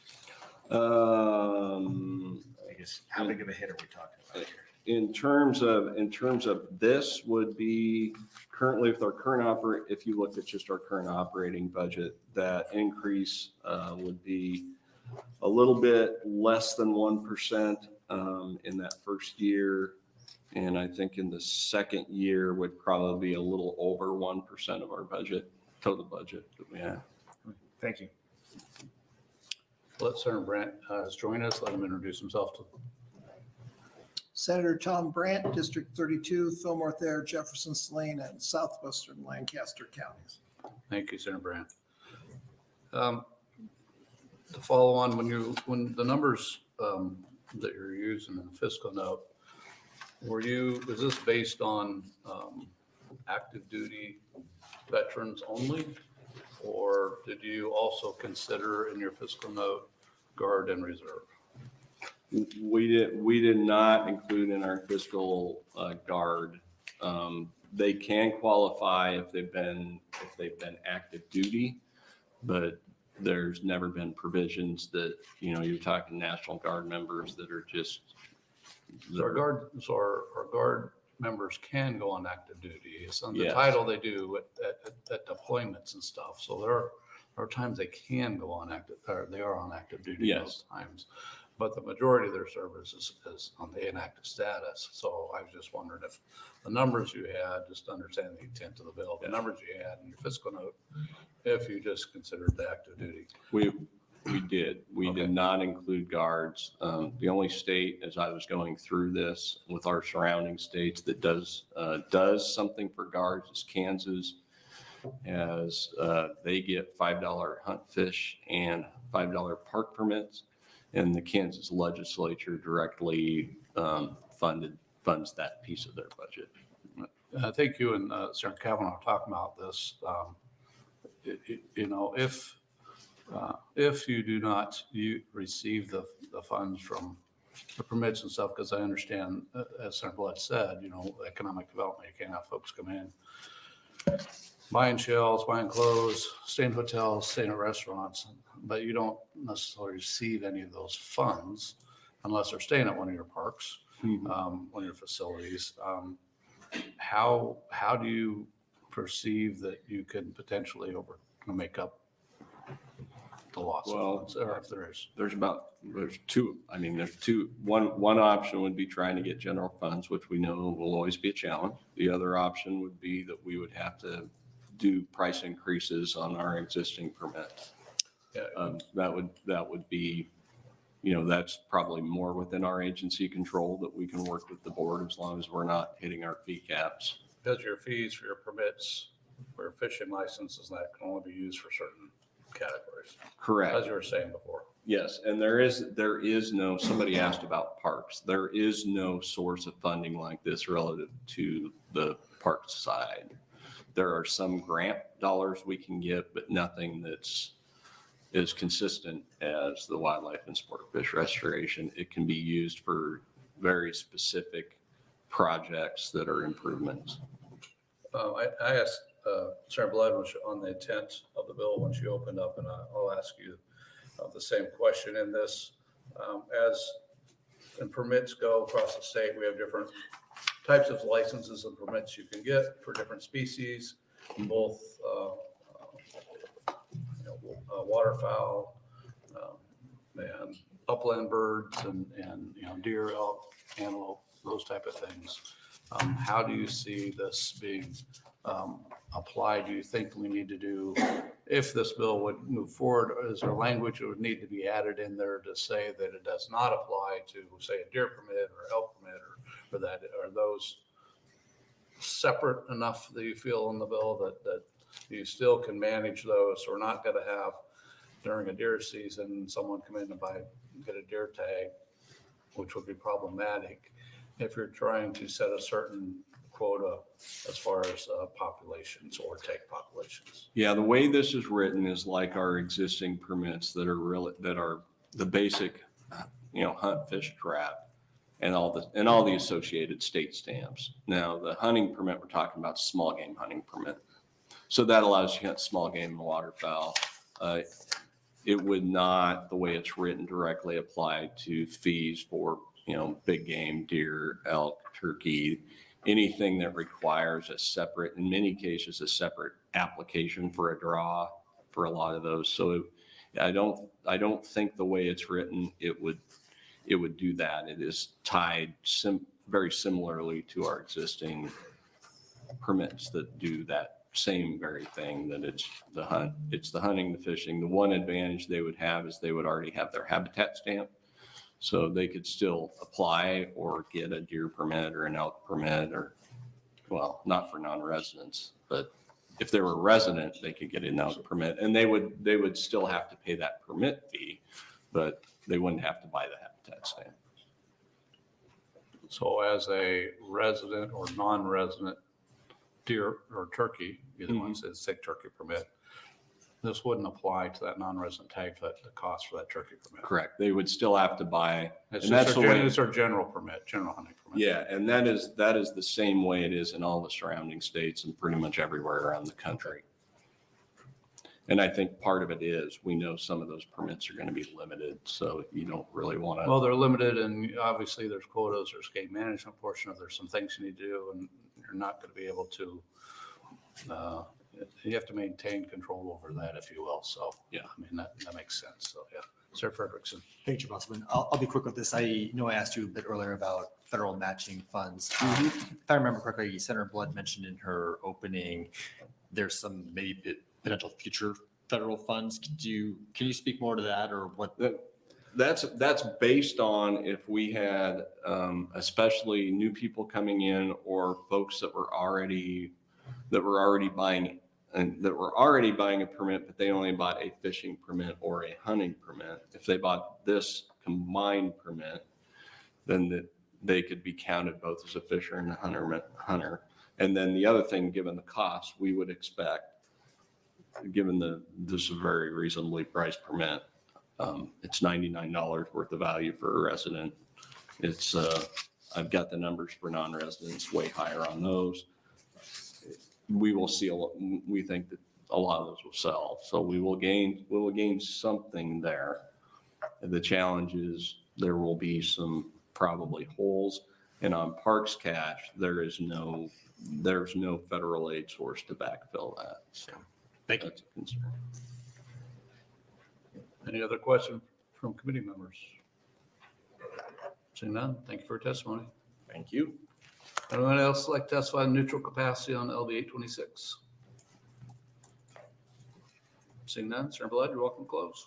I guess how big of a hit are we talking about here? In terms of this would be currently with our current if you look at just our current operating budget, that increase would be a little bit less than 1% in that first year. And I think in the second year would probably be a little over 1% of our budget, total budget that we have. Thank you. Let Senator Brandt join us. Let him introduce himself to. Senator Tom Brandt, District 32, Fillmore Thayer, Jefferson, Saline, and southwestern Lancaster counties. Thank you, Senator Brandt. To follow on, when the numbers that you're using in the fiscal note, is this based on active duty veterans only? Or did you also consider in your fiscal note guard and reserve? We did not include in our fiscal guard. They can qualify if they've been active duty, but there's never been provisions that, you're talking National Guard members that are just. So our guard members can go on active duty. It's on the Yes. title they do at deployments and stuff. So there are times they can go on active, or they are on active duty Yes. most times. But the majority of their service is on the inactive status. So I was just wondering if the numbers you had, just to understand the intent of the bill, the numbers you had in your fiscal note, if you just considered the active duty. We did. We Okay. did not include guards. The only state, as I was going through this with our surrounding states, that does something for guards is Kansas, as they get $5 hunt, fish, and $5 park permits. And the Kansas legislature directly funds that piece of their budget. I think you and Senator Kavanaugh are talking about this. If you do not receive the funds from the permits and stuff, because I understand, as Senator Blood said, economic development, you can't have folks come in buying shells, buying clothes, staying in hotels, staying at restaurants, but you don't necessarily receive any of those funds unless they're staying at one of your parks, one of your facilities. How do you perceive that you can potentially make up the loss of funds, or if there is? There's two. One option would be trying to get general funds, which we know will always be a challenge. The other option would be that we would have to do price increases on our existing permits. Yeah. That would be, that's probably more within our agency control, that we can work with the board as long as we're not hitting our fee caps. Because your fees for your permits, for your fishing licenses, that can only be used for certain categories. Correct. As you were saying before. Yes, and there is no, somebody asked about parks. There is no source of funding like this relative to the park side. There are some grant dollars we can get, but nothing that's as consistent as the wildlife and sport fish restoration. It can be used for very specific projects that are improvements. I asked Senator Blood on the intent of the bill when she opened up, and I'll ask you the same question in this. As permits go across the state, we have different types of licenses and permits you can get for different species, both waterfowl and upland birds and deer, elk, antelope, those type of things. How do you see this being applied? Do you think we need to do, if this bill would move forward, is there language that would need to be added in there to say that it does not apply to, say, a deer permit or elk permit, or that, are those separate enough that you feel in the bill that you still can manage those? So we're not going to have during a deer season someone come in and get a deer tag, which would be problematic if you're trying to set a certain quota as far as populations or tag populations. Yeah, the way this is written is like our existing permits that are the basic, hunt, fish, trap, and all the associated state stamps. Now, the hunting permit we're talking about, small game hunting permit. So that allows you to hunt small game and waterfowl. It would not, the way it's written, directly apply to fees for, big game, deer, elk, turkey, anything that requires a separate, in many cases, a separate application for a draw for a lot of those. So I don't think the way it's written, it would do that. It is tied very similarly to our existing permits that do that same very thing, that it's the hunting, the fishing. The one advantage they would have is they would already have their habitat stamp. So they could still apply or get a deer permit or an elk permit, or, well, not for non-residents, but if they were resident, they could get an elk permit, and they would still have to pay that permit fee, but they wouldn't have to buy the habitat stamp. So as a resident or non-resident deer or turkey, either one says sick turkey permit, this wouldn't apply to that non-resident tag for the cost for that turkey permit. Correct. They would still have to buy. It's And that's just the way- it's our general permit, general hunting permit. Yeah, and that is the same way it is in all the surrounding states and pretty much everywhere around the country. And I think part of it is, we know some of those permits are going to be limited, so you don't really want to. Well, they're limited, and obviously there's quotas, there's game management portion of, there's some things you need to do, and you're not going to be able to, you have to maintain control over that, if you will. So, yeah, I mean, that makes sense. So, yeah. Sir Frederickson. Thank you, Councilman. I'll be quick with this. I know I asked you a bit earlier about federal matching funds. If I remember correctly, Senator Blood mentioned in her opening, there's some maybe potential future federal funds. Can you speak more to that, or what? That's based on if we had, especially new people coming in or folks that were already buying a permit, but they only bought a fishing permit or a hunting permit. If they bought this combined permit, then they could be counted both as a fisher and a hunter. And then the other thing, given the cost, we would expect, given this is a very reasonably priced permit, it's $99 worth of value for a resident. It's I've got the numbers for non-residents way higher on those. We will see we think that a lot of those will sell. So we will gain something there. The challenge is there will be some probably holes, and on parks cash, there's no federal aid source to backfill that. So Thank you. that's a concern. Any other questions from committee members? Seeing none, thank you for your testimony. Thank you. Anyone else like to testify in neutral capacity on LB 826? Seeing none, Senator Blood, you're welcome to close.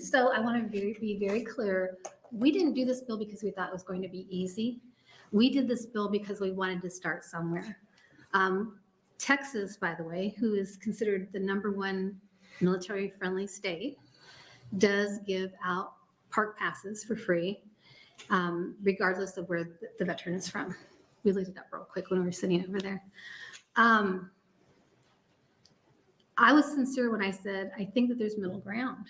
So I want to be very clear. We didn't do this bill because we thought it was going to be easy. We did this bill because we wanted to start somewhere. Texas, by the way, who is considered the #1 military-friendly state, does give out park passes for free, regardless of where the veteran is from. We looked it up real quick when we were sitting over there. I was sincere when I said, I think that there's middle ground.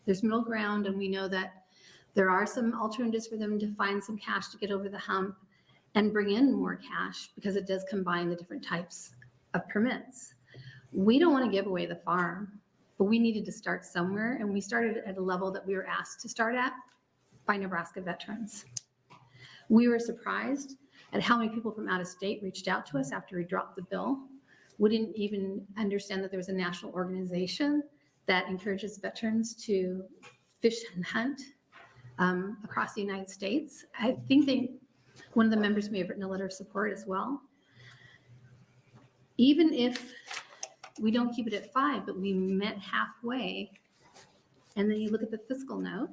There's middle ground, and we know that there are some alternatives for them to find some cash to get over the hump and bring in more cash, because it does combine the different types of permits. We don't want to give away the farm, but we needed to start somewhere, and we started at a level that we were asked to start at by Nebraska veterans. We were surprised at how many people from out of state reached out to us after we dropped the bill. We didn't even understand that there was a national organization that encourages veterans to fish and hunt across the United States. I think one of the members may have written a letter of support as well. Even if we don't keep it at 5, but we met halfway, and then you look at the fiscal note,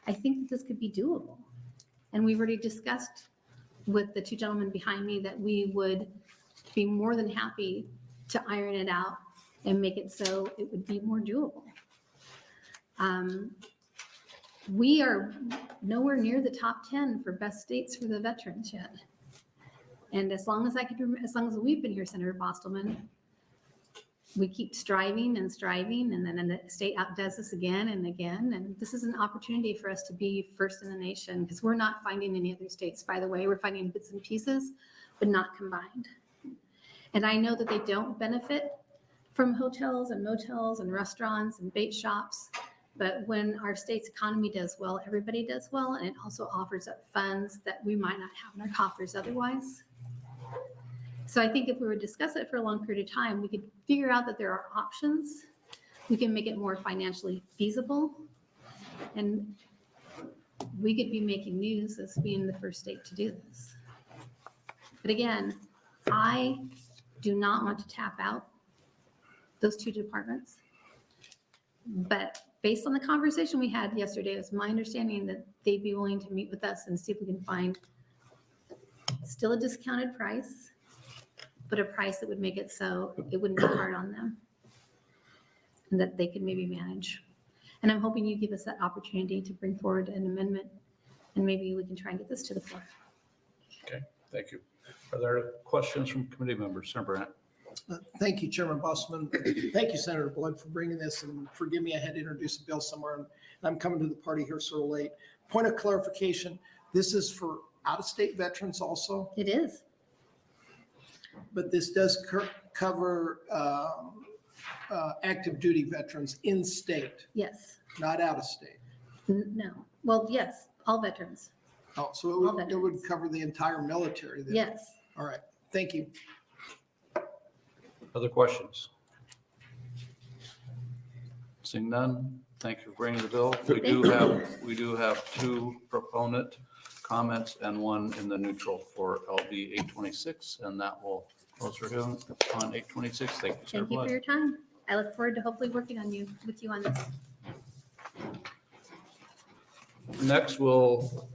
I think that this could be doable. And we've already discussed with the 2 gentlemen behind me that we would be more than happy to iron it out and make it so it would be more doable. We are nowhere near the top 10 for best states for the veterans yet. And as long as as we've been here, Senator Bostelman, we keep striving, and then the state outdoes us again and again. And this is an opportunity for us to be first in the nation, because we're not finding any other states, by the way. We're finding bits and pieces, but not combined. And I know that they don't benefit from hotels and motels and restaurants and bait shops. But when our state's economy does well, everybody does well, and it also offers up funds that we might not have in our coffers otherwise. So I think if we were to discuss it for a long period of time, we could figure out that there are options. We can make it more financially feasible, and we could be making news as being the first state to do this. But again, I do not want to tap out those 2 departments. But based on the conversation we had yesterday, it was my understanding that they'd be willing to meet with us and see if we can find still a discounted price, but a price that would make it so it wouldn't be hard on them, and that they could maybe manage. And I'm hoping you give us that opportunity to bring forward an amendment and maybe we can try and get this to the floor. Okay, thank you. Are there questions from committee members? Senator Brandt? Thank you, Chairman Bosselman. Thank you, Senator Blood, for bringing this, and forgive me, I had to introduce a bill somewhere, and I'm coming to the party here sort of late. Point of clarification, this is for out-of-state veterans also, It is. but this does cover active duty veterans in state, Yes. not out of state. No. Well, yes, all veterans. Oh, so All it would veterans. cover the entire military then? Yes. All right, thank you. Other questions? Seeing none, thank you for bringing the bill. We do have two proponent comments and one in the neutral for LB 826, and that will close our hearing on 826. Thank you, Senator Thank you for Blood. your time. I look forward to hopefully working with you on this. Next, we'll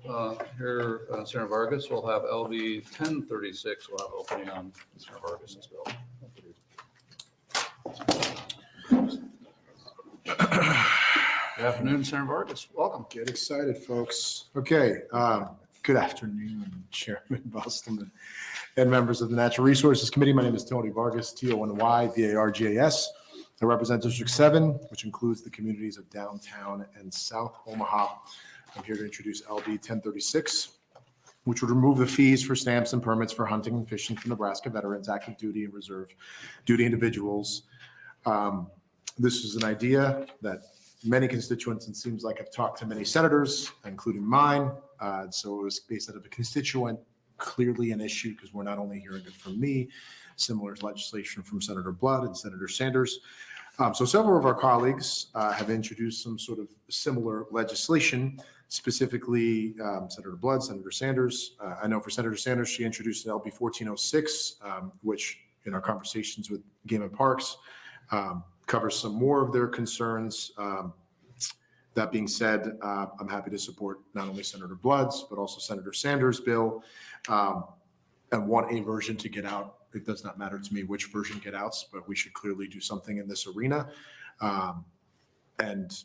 hear Senator Vargas. We'll have LB 1036. We'll have opening on Senator Vargas's bill. Good afternoon, Senator Vargas. Welcome. Get excited, folks. Okay, good afternoon, Chairman Bostelman and members of the Natural Resources Committee. My name is Tony Vargas, T-O-N-Y-V-A-R-G-A-S. I represent District 7, which includes the communities of downtown and South Omaha. I'm here to introduce LB 1036, which would remove the fees for stamps and permits for hunting and fishing for Nebraska veterans, active duty and reserve duty individuals. This is an idea that many constituents, and seems like I've talked to many senators, including mine. So it was based out of a constituent, clearly an issue because we're not only hearing it from me, similar legislation from Senator Blood and Senator Sanders. So several of our colleagues have introduced some sort of similar legislation, specifically Senator Blood, Senator Sanders. I know for Senator Sanders, she introduced LB 1406, which in our conversations with Game and Parks, covers some more of their concerns. That being said, I'm happy to support not only Senator Blood's, but also Senator Sanders' bill, and want a version to get out. It does not matter to me which version get outs, but we should clearly do something in this arena. And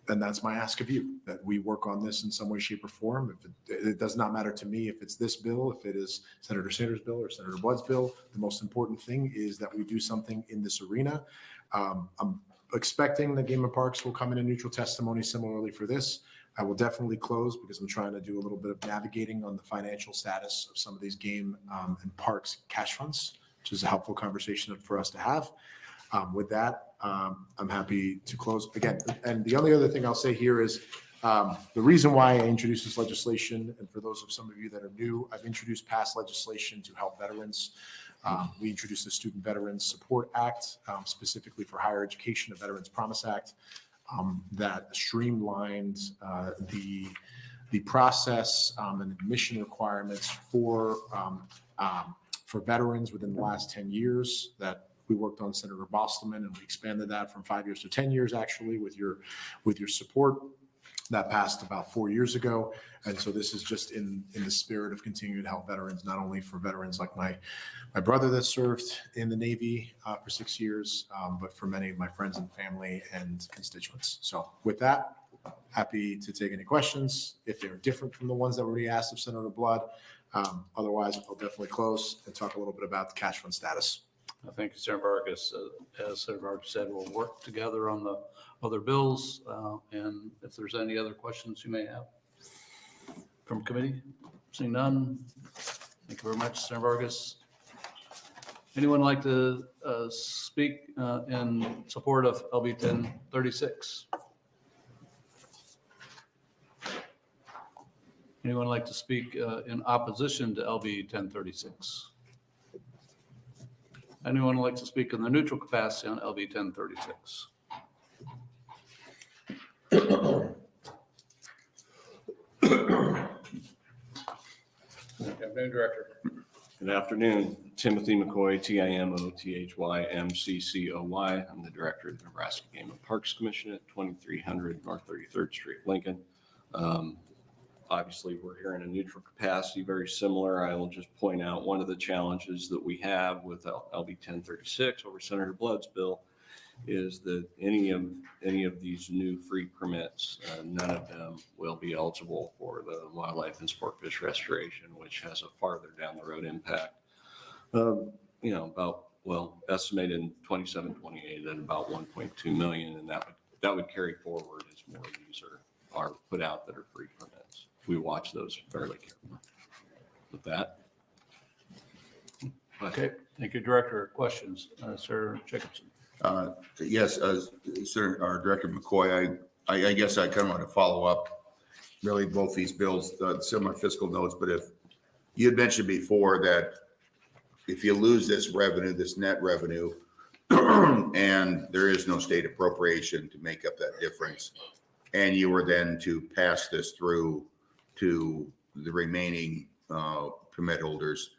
that's my ask of you, that we work on this in some way, shape, or form. If it does not matter to me if it's this bill, if it is Senator Sanders' bill or Senator Blood's bill. The most important thing is that we do something in this arena. I'm expecting the Game and Parks will come in a neutral testimony similarly for this. I will definitely close because I'm trying to do a little bit of navigating on the financial status of some of these game and parks cash funds, which is a helpful conversation for us to have. With that, I'm happy to close again. And the only other thing I'll say here is the reason why I introduced this legislation, and for those of some of you that are new, I've introduced past legislation to help veterans. We introduced the Student Veterans Support Act, specifically for higher education, a Veterans Promise Act, that streamlined the process and admission requirements for veterans within the last 10 years that we worked on Senator Bostelman, and we expanded that from 5 years to 10 years, actually, with your support. That passed about 4 years ago. And so this is just in the spirit of continuing to help veterans, not only for veterans like my brother that served in the Navy for 6 years, but for many of my friends and family and constituents. So with that, happy to take any questions if they're different from the ones that were already asked of Senator Blood. Otherwise, I'll definitely close and talk a little bit about the cash fund status. Thank you, Senator Vargas. As Senator Vargas said, we'll work together on the other bills. And if there's any other questions you may have from committee, seeing none. Thank you very much, Senator Vargas. Anyone like to speak in support of LB 1036? Anyone like to speak in opposition to LB 1036? Anyone like to speak in the neutral capacity on LB 1036? Afternoon, Director. Good afternoon. Timothy McCoy, TIMOTHYMCCOY. I'm the Director of the Nebraska Game and Parks Commission at 2300 North 33rd Street, Lincoln. Obviously, we're here in a neutral capacity, very similar. I will just point out one of the challenges that we have with LB 1036 over Senator Blood's bill is that any of these new free permits, none of them will be eligible for the wildlife and sport fish restoration, which has a farther down the road impact. Estimated in 27, 28 at about 1.2 million, and that would carry forward as more of these are put out that are free permits. We watch those fairly carefully. With that. Okay, thank you, Director. Questions, Sir Jacobson? Yes, Sir, our Director McCoy, I guess I kind of want to follow up really both these bills, similar fiscal notes, but if you had mentioned before that if you lose this revenue, this net revenue, and there is no state appropriation to make up that difference, and you were then to pass this through to the remaining permit holders,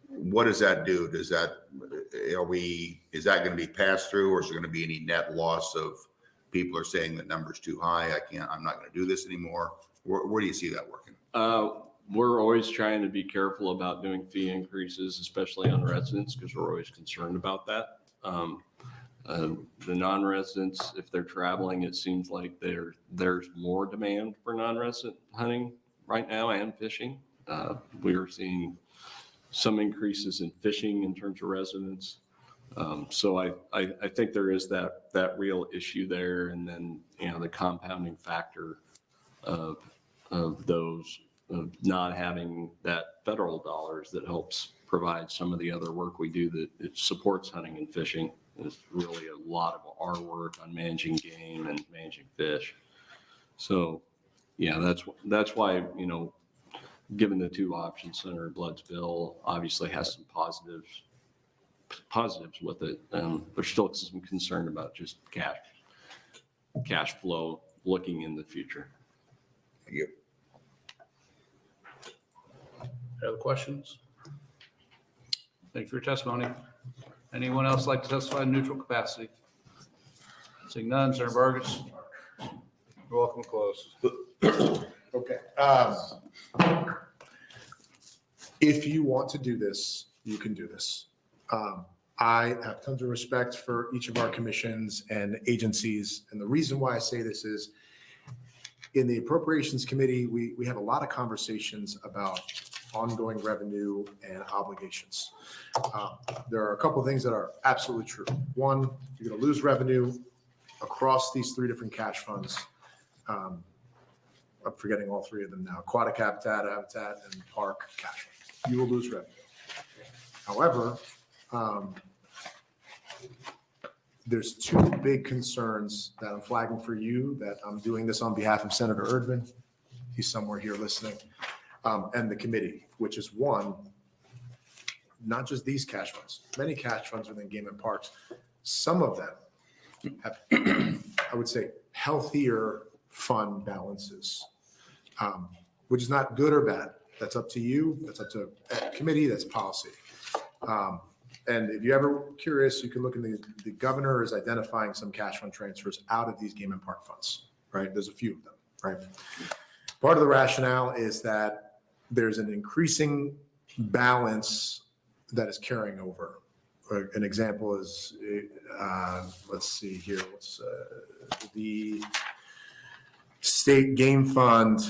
what does that do? Is that going to be passed through, or is there going to be any net loss of people are saying that number's too high? I'm not going to do this anymore. Where do you see that working? We're always trying to be careful about doing fee increases, especially on residents, because we're always concerned about that. The non-residents, if they're traveling, it seems like there's more demand for non-resident hunting right now and fishing. We are seeing some increases in fishing in terms of residents. So I think there is that real issue there. And then, the compounding factor of those of not having that federal dollars that helps provide some of the other work we do that it supports hunting and fishing. It's really a lot of our work on managing game and managing fish. So yeah, that's why, given the two options, Senator Blood's bill obviously has some positives with it. There's still some concern about just cash flow looking in the future. Thank you. Any other questions? Thank you for your testimony. Anyone else like to testify in neutral capacity? Seeing none, Senator Vargas. You're welcome to close. Okay. If you want to do this, you can do this. I have tons of respect for each of our commissions and agencies. And the reason why I say this is in the Appropriations Committee, we have a lot of conversations about ongoing revenue and obligations. There are a couple of things that are absolutely true. One, you're going to lose revenue across these three different cash funds. I'm forgetting all three of them now: aquatic habitat, and park cash fund. You will lose revenue. However, there's two big concerns that I'm flagging for you, that I'm doing this on behalf of Senator Erdman. He's somewhere here listening. And the committee, which is one, not just these cash funds, many cash funds within game and parks. Some of them have, I would say, healthier fund balances, which is not good or bad. That's up to you. That's up to a committee. That's policy. And if you're ever curious, you can look in the governor is identifying some cash fund transfers out of these game and park funds, right? There's a few of them, right? Part of the rationale is that there's an increasing balance that is carrying over. An example is, let's see here, the state game fund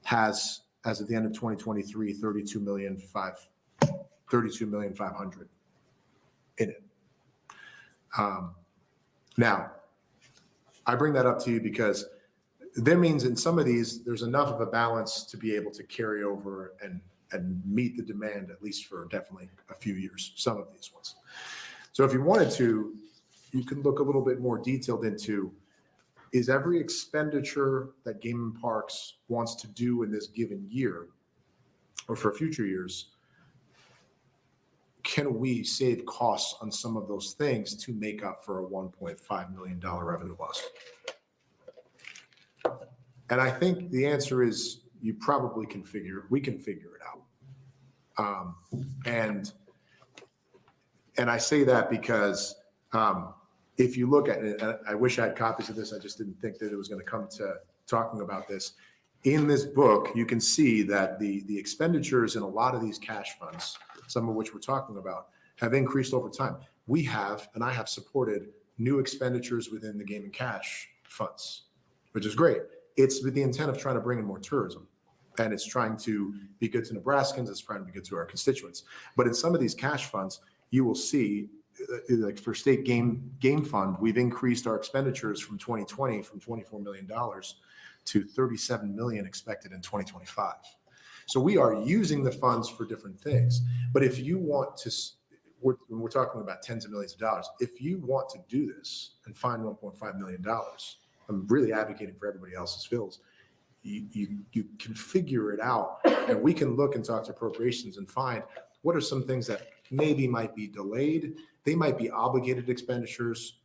has, as of the end of 2023, 32,500,000 in it. Now, I bring that up to you because that means in some of these, there's enough of a balance to be able to carry over and meet the demand, at least for definitely a few years, some of these ones. So if you wanted to, you can look a little bit more detailed into, is every expenditure that Game and Parks wants to do in this given year or for future years, can we save costs on some of those things to make up for a $1.5 million revenue loss? And I think the answer is we can figure it out. And I say that because if you look at it, and I wish I had copies of this, I just didn't think that it was going to come to talking about this. In this book, you can see that the expenditures in a lot of these cash funds, some of which we're talking about, have increased over time. I have supported new expenditures within the game and cash funds, which is great. It's with the intent of trying to bring in more tourism. And it's trying to be good to Nebraskans, it's trying to be good to our constituents. But in some of these cash funds, you will see, like for state game fund, we've increased our expenditures from 2020 from $24 million to $37 million expected in 2025. So we are using the funds for different things. But if you want to, we're talking about tens of millions of dollars. If you want to do this and find $1.5 million, I'm really advocating for everybody else's bills. You can figure it out, and we can look and talk to appropriations and find what are some things that maybe might be delayed. They might be obligated expenditures.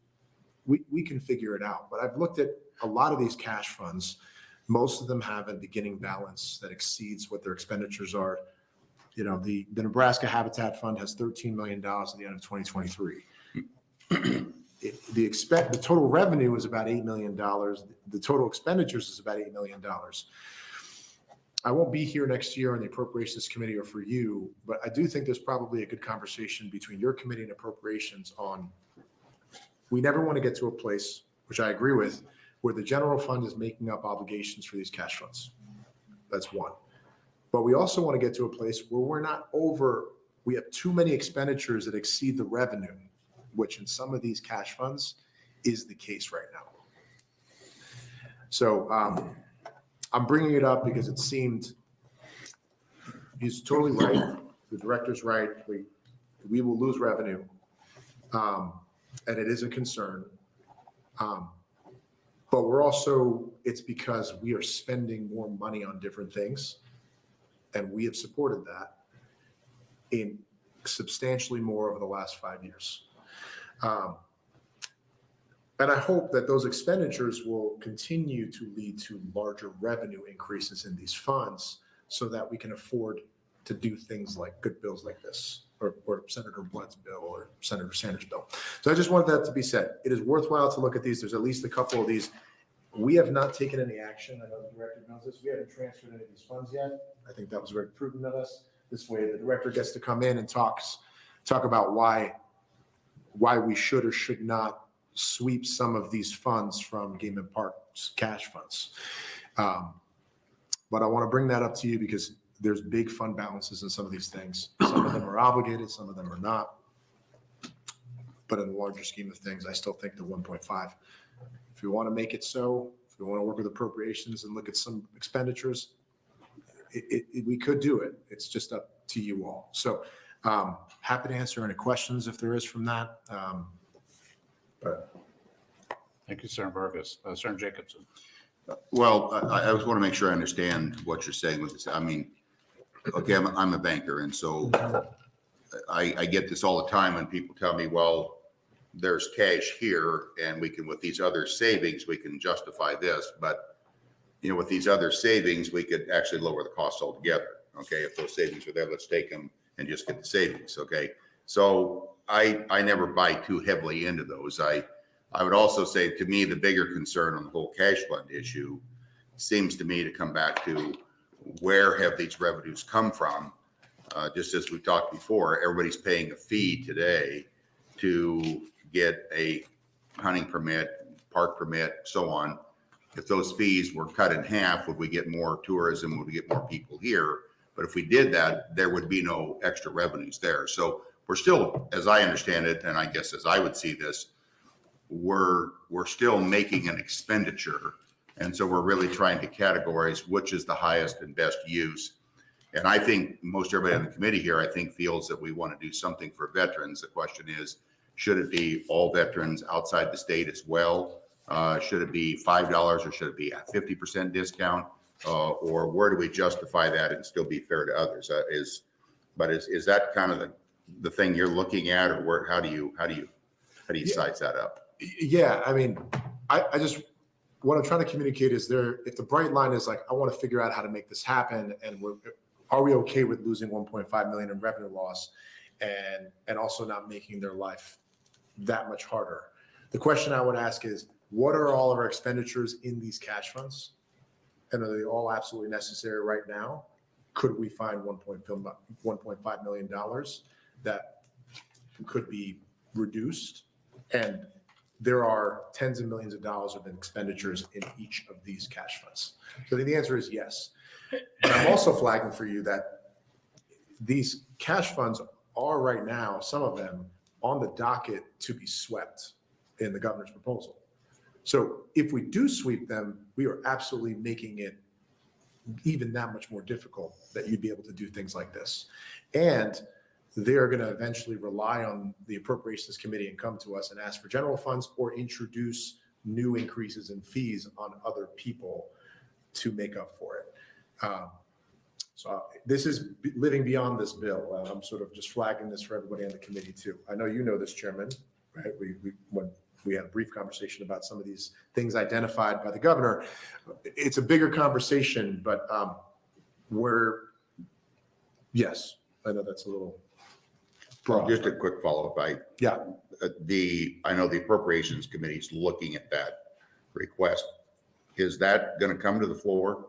We can figure it out. But I've looked at a lot of these cash funds. Most of them have a beginning balance that exceeds what their expenditures are. You know, the Nebraska Fund has $13 million at the end of 2023. The total revenue is about $8 million. The total expenditures is about $8 million. I won't be here next year on the Appropriations Committee or for you, but I do think there's probably a good conversation between your committee and appropriations on, we never want to get to a place, which I agree with, where the general fund is making up obligations for these cash funds. That's one. But we also want to get to a place where we're not we have too many expenditures that exceed the revenue, which in some of these cash funds is the case right now. So I'm bringing it up because it seemed, he's totally right. The director's right. We will lose revenue. And it is a concern. But we're also, it's because we are spending more money on different things. And we have supported that in substantially more over the last 5 years. And I hope that those expenditures will continue to lead to larger revenue increases in these funds so that we can afford to do things like good bills like this, or Senator Blood's bill or Senator Sanders' bill. So I just want that to be said. It is worthwhile to look at these. There's at least a couple of these. We have not taken any action. I know the director knows this. We haven't transferred any of these funds yet. I think that was very prudent of us. This way the director gets to come in and talk about why we should or should not sweep some of these funds from Game and Parks cash funds. But I want to bring that up to you because there's big fund balances in some of these things. Some of them are obligated, some of them are not. But in the larger scheme of things, I still think the 1.5. If you want to make it so, if you want to work with appropriations and look at some expenditures, we could do it. It's just up to you all. So happy to answer any questions if there is from that. Thank you, Senator Vargas. Senator Jacobson. Well, I just want to make sure I understand what you're saying with this. I mean, okay, I'm a banker, and so I get this all the time when people tell me, well, there's cash here, and we can, with these other savings, we can justify this. But, you know, with these other savings, we could actually lower the costs altogether. Okay, if those savings are there, let's take them and just get the savings. Okay, so I never buy too heavily into those. I would also say, to me, the bigger concern on the whole cash fund issue seems to me to come back to where have these revenues come from? Just as we talked before, everybody's paying a fee today to get a hunting permit, park permit, so on. If those fees were cut in half, would we get more tourism? Would we get more people here? But if we did that, there would be no extra revenues there. So we're still, as I understand it, and I guess as I would see this, we're still making an expenditure. And so we're really trying to categorize which is the highest and best use. And I think most everybody on the committee here, I think, feels that we want to do something for veterans. The question is, should it be all veterans outside the state as well? Should it be $5 or should it be a 50% discount? Or where do we justify that and still be fair to others? Is that kind of the thing you're looking at, or where, how do you size that up? Yeah, I mean, I just, what I'm trying to communicate is if the bright line is like, I want to figure out how to make this happen, and are we okay with losing 1.5 million in revenue loss and also not making their life that much harder? The question I would ask is, what are all of our expenditures in these cash funds? And are they all absolutely necessary right now? Could we find $1.5 million that could be reduced? And there are tens of millions of dollars of expenditures in each of these cash funds. So the answer is yes. But I'm also flagging for you that these cash funds are right now, some of them, on the docket to be swept in the governor's proposal. So if we do sweep them, we are absolutely making it even that much more difficult that you'd be able to do things like this. And they're going to eventually rely on the Appropriations Committee and come to us and ask for general funds or introduce new increases in fees on other people to make up for it. So this is living beyond this bill. I'm sort of just flagging this for everybody on the committee too. I know you know this, Chairman, right? When we had a brief conversation about some of these things identified by the governor. It's a bigger conversation, but yes, I know that's a little broad. Just a quick follow-up. I know the Appropriations Committee is looking at that request. Is that going to come to the floor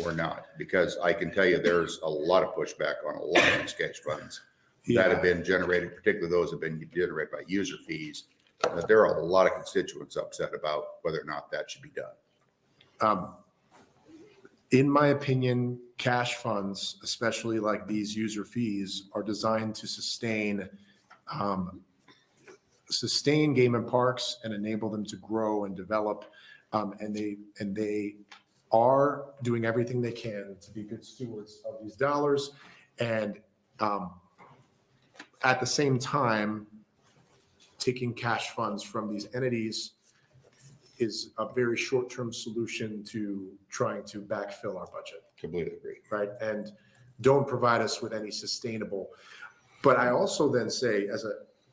or not? Because I can tell you there's a lot of pushback on a lot of these cash funds that have been generated, particularly those that have been generated by user fees. That there are a lot of constituents upset about whether or not that should be done. In my opinion, cash funds, especially like these user fees, are designed to sustain game and parks and enable them to grow and develop. And they are doing everything they can to be good stewards of these dollars. And at the same time, taking cash funds from these entities is a very short-term solution to trying to backfill our budget. Completely agree. Right? And don't provide us with any sustainable. But I also then say, as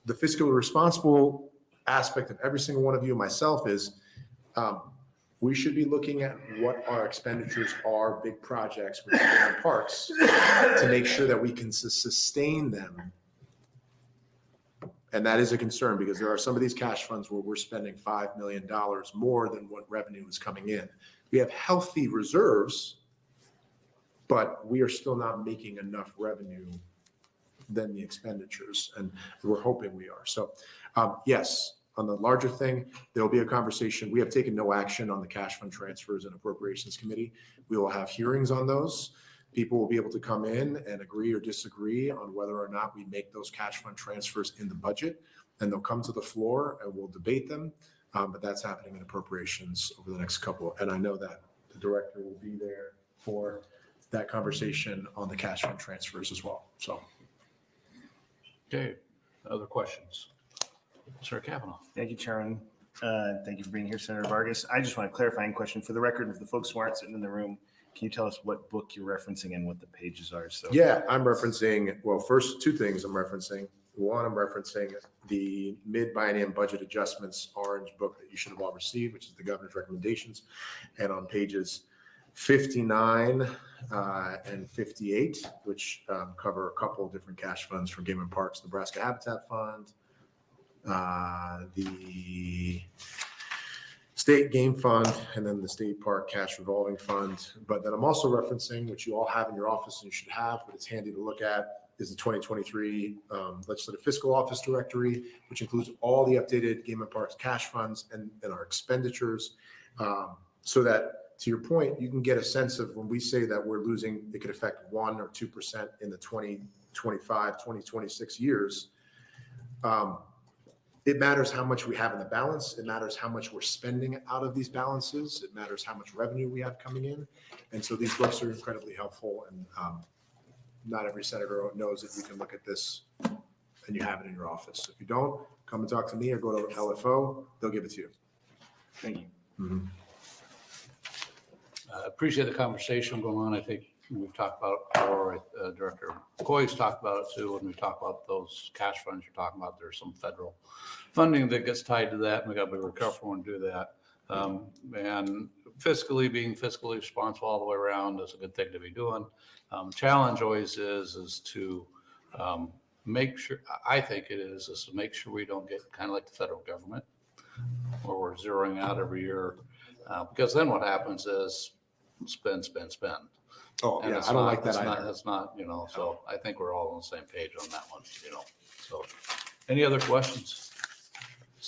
the fiscally responsible aspect of every single one of you, myself, is we should be looking at what our expenditures are, big projects with parks, to make sure that we can sustain them. And that is a concern because there are some of these cash funds where we're spending $5 million more than what revenue is coming in. We have healthy reserves, but we are still not making enough revenue than the expenditures, and we're hoping we are. So yes, on the larger thing, there'll be a conversation. We have taken no action on the cash fund transfers and Appropriations Committee. We will have hearings on those. People will be able to come in and agree or disagree on whether or not we make those cash fund transfers in the budget, and they'll come to the floor and we'll debate them. But that's happening in appropriations over the next couple. And I know that the director will be there for that conversation on the cash fund transfers as well. So. Okay, other questions? Senator Kavanaugh. Thank you, Chairman. Thank you for being here, Senator Vargas. I just want a clarifying question for the record of the folks who aren't sitting in the room. Can you tell us what book you're referencing and what the pages are? So yeah, I'm referencing, well, first two things I'm referencing. One, I'm referencing the mid-biennium budget adjustments orange book that you should have all received, which is the governor's recommendations. And on pages 59 and 58, which cover a couple of different cash funds for Game and Parks, Nebraska Habitat Fund, the State Game Fund, and then the State Park Cash Revolving Fund. But then I'm also referencing, which you all have in your office and you should have, but it's handy to look at, is the 2023 Legislative Fiscal Office Directory, which includes all the updated Game and Parks cash funds and our expenditures, so that, to your point, you can get a sense of when we say that we're losing, it could affect 1 or 2% in the 2025, 2026 years. It matters how much we have in the balance. It matters how much we're spending out of these balances. It matters how much revenue we have coming in. And so these books are incredibly helpful. And not every senator knows that you can look at this and you have it in your office. If you don't, come and talk to me or go to LFO. They'll give it to you. thank you. Mm-hmm. I appreciate the conversation going on. I think we've talked about, or Director McCoy's talked about it too, when we talk about those cash funds you're talking about, there's some federal funding that gets tied to that, and we got to be real careful when we do that. And being fiscally responsible all the way around is a good thing to be doing. Challenge always is to make sure, I think it is to make sure we don't get kind of like the federal government, where we're zeroing out every year, because then what happens is spend. Oh, And yeah, I don't like that either. That's not, so I think we're all on the same page on that one, So, any other questions?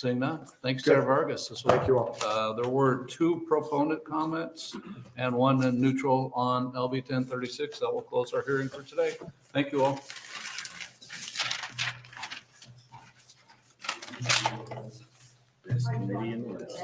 Seeing none. Thanks, Senator Vargas. Thank you all. There were 2 proponent comments and 1 in neutral on LB 1036. That will close our hearing for today. Thank you all. This committee and this.